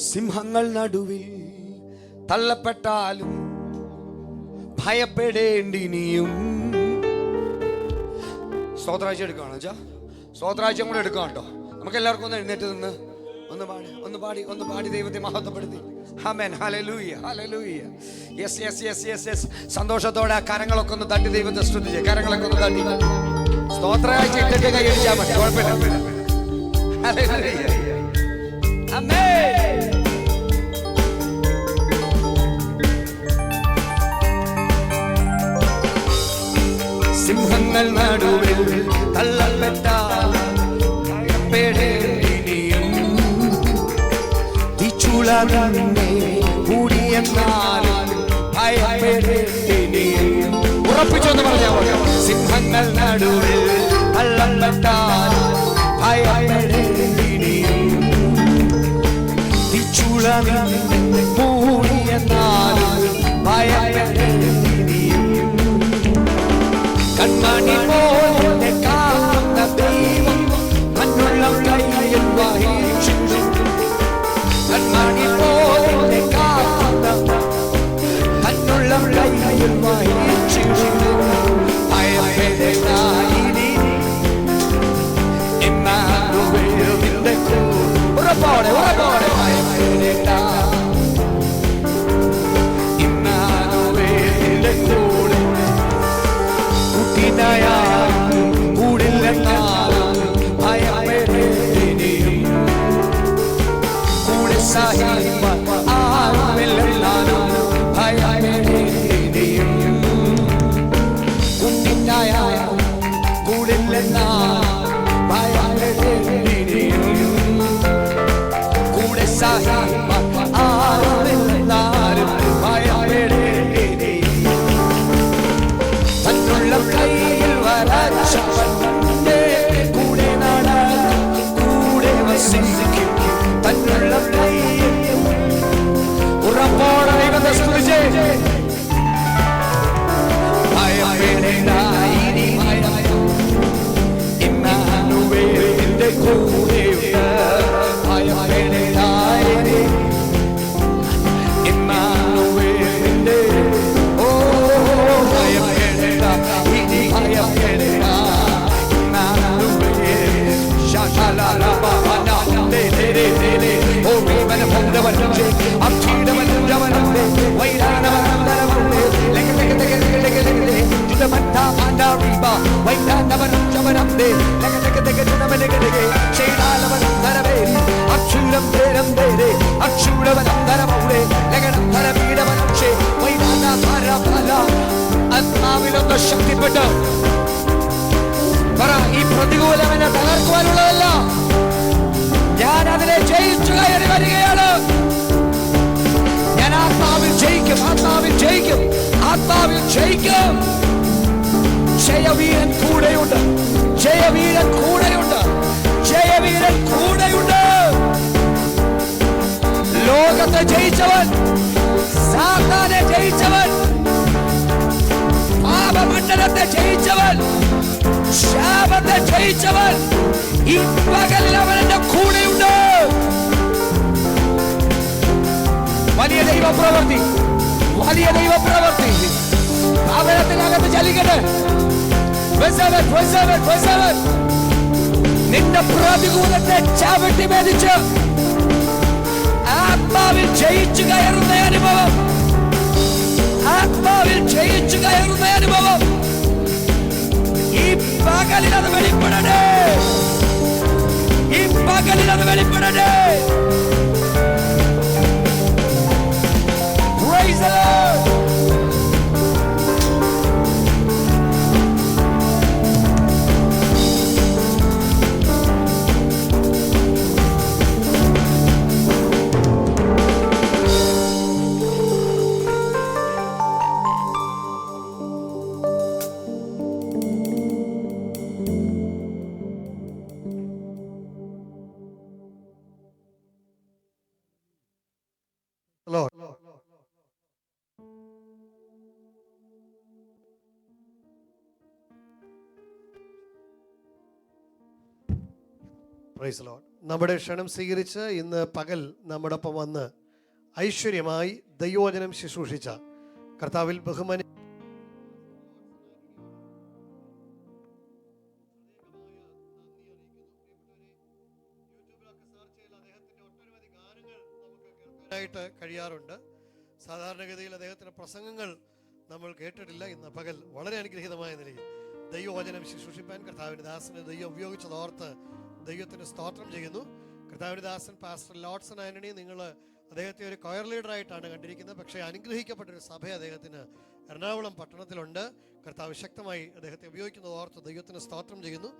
സിംഹങ്ങൾ നടുവിൽ തള്ളപ്പെട്ടാലും ഭയപ്പെടേണ്ടി നീയും. സ്തോത്രാഴ്ച എടുക്കുകയാണോ? സ്തോത്രാഴ്ചയും കൂടെ എടുക്കാം കേട്ടോ. നമുക്ക് എല്ലാവർക്കും ഒന്ന് എഴുന്നേറ്റ് നിന്ന് ഒന്ന് പാടി ദൈവത്തെ മഹത്വപ്പെടുത്തി. ആമേൻ, ഹല്ലേലൂയ, ഹല്ലേലൂയ. യെസ്. സന്തോഷത്തോടെ ആ കരങ്ങളൊക്കെ ഒന്ന് തട്ടി ദൈവത്തെ സ്തുതിച്ച്, കരങ്ങളൊക്കെ ഒന്ന് തട്ടി സ്തോത്രാഴ്ച ഇട്ടിട്ട് കൈ അടിച്ചാൽ മതി, കുഴപ്പമില്ല. ഹല്ലേലൂയ. ആമേൻ. സിംഹങ്ങൾ നടുവിൽ തള്ളപ്പെട്ടാൽ ഭയപ്പെടേണ്ടിയും തീച്ചുളവിനെ കൂടിയെന്നാലും ഭയപ്പെടേണ്ടിയും. ഉറപ്പിച്ചൊന്ന് പറഞ്ഞാൽ സിംഹങ്ങൾ നടുവിൽ തള്ളപ്പെട്ടാൽ ഭയപ്പെടേണ്ടിയും തീച്ചുളവിനെ കൂടിയെന്നാലും ഭയപ്പെടേണ്ടിയും. കൺമണി പോലെ കാക്കുന്ന ദൈവം കണ്ണുള്ള കൈയിൽ വഹിച്ചിട്ടു. കൺമണി പോലെ കാക്കുന്ന കണ്ണുള്ള കൈയിൽ വഹിച്ചിട്ടു. ഭയപ്പെടേണ്ടായിനി ഇമ്മാനുവേലിന്റെ കൂടെ. ഉറപ്പോടെ ഉറപ്പോടെ ഭയപ്പെടേണ്ട ഇമ്മാനുവേലിന്റെ കൂടെ. കൂടില്ലെന്നാലും ഭയപ്പെടേണ്ടിയും കൂടെ സഹിപ്പാൻ ആരുമില്ലെന്നാലും ഭയപ്പെടേണ്ടിയും. കൂട്ടിനായാലും കൂടില്ലെന്നാലും ഭയപ്പെടേണ്ടിയും കൂടെ സഹിപ്പാൻ ആരുമില്ലെന്നാലും ഭയപ്പെടേണ്ടിയും. തന്നുള്ള കയ്യിൽ വരച്ചവന്റെ കൂടെ നടക്കും, കൂടെ വസിക്കും. തന്നുള്ള കയ്യിൽ ഉറപ്പോടെ ദൈവത്തെ സ്തുതിച്ചേ. ഭയപ്പെടേണ്ട ഇനി ഇമ്മാനുവേലിന്റെ കൂടെയുണ്ട്. ഭയപ്പെടേണ്ട ഇനി ഇമ്മാനുവേലിന്റെ ആത്മാവിലൊന്ന് ശക്തിപ്പെട്ട് പറ, ഈ പ്രതികൂലം എന്നെ തകർക്കുവാനുള്ളതല്ല, ഞാൻ അതിനെ ജയിച്ചു കയറി വരികയാണ്. ഞാൻ ആത്മാവിൽ ജയിക്കും, ആത്മാവിൽ ജയിക്കും, ആത്മാവിൽ ജയിക്കും. ജയവീരൻ കൂടെയുണ്ട്, ജയവീരൻ കൂടെയുണ്ട്, ജയവീരൻ കൂടെയുണ്ട്. ലോകത്തെ ജയിച്ചവൻ, സാത്താനെ ജയിച്ചവൻ, പാപമണ്ഡലത്തെ ജയിച്ചവൻ, ശാപത്തെ ജയിച്ചവൻ, ഈ പകലിൽ അവൻ എന്റെ കൂടെയുണ്ട്. വലിയ ദൈവപ്രവൃത്തി, വലിയ ദൈവപ്രവൃത്തി ഭവനത്തിനകത്ത് ചലിക്കട്ടെ. നിന്റെ പ്രതികൂലത്തെ ചവിട്ടി മേടിച്ച് ആത്മാവിൽ ജയിച്ചു കയറുന്ന അനുഭവം, ആത്മാവിൽ ജയിച്ചു കയറുന്ന അനുഭവം ഈ പകലിൽ അത് വെളിപ്പെടണേ, ഈ പകലിൽ അത് വെളിപ്പെടണേ. Praise the Lord. Lord. Praise the Lord. നമ്മുടെ ക്ഷണം സ്വീകരിച്ച് ഇന്ന് പകൽ നമ്മോടൊപ്പം വന്ന് ഐശ്വര്യമായി ദൈവവചനം ശുശ്രൂഷിച്ച കർത്താവിൽ ബഹുമാനി കഴിയാറുണ്ട്. സാധാരണഗതിയിൽ അദ്ദേഹത്തിൻ്റെ പ്രസംഗങ്ങൾ നമ്മൾ കേട്ടിട്ടില്ല. ഇന്ന് പകൽ വളരെ അനുഗ്രഹീതമായ നിലയിൽ ദൈവവചനം ശുശ്രൂഷിപ്പാൻ കർത്താവിൻ്റെ ദാസനെ ദൈവം ഉപയോഗിച്ചതോർത്ത് ദൈവത്തിന് സ്തോത്രം ചെയ്യുന്നു. കർത്താവിന്റെ ദാസൻ പാസ്റ്റർ ലോഡ്സൺ ആന്റണി, നിങ്ങൾ അദ്ദേഹത്തെ ഒരു കൊയർ ലീഡറായിട്ടാണ് കണ്ടിരിക്കുന്നത്. പക്ഷേ അനുഗ്രഹിക്കപ്പെട്ട ഒരു സഭ അദ്ദേഹത്തിന് എറണാകുളം പട്ടണത്തിലുണ്ട്. കർത്താവ് ശക്തമായി അദ്ദേഹത്തെ ഉപയോഗിക്കുന്നത് ഓർത്ത് ദൈവത്തിന് സ്തോത്രം ചെയ്യുന്നു.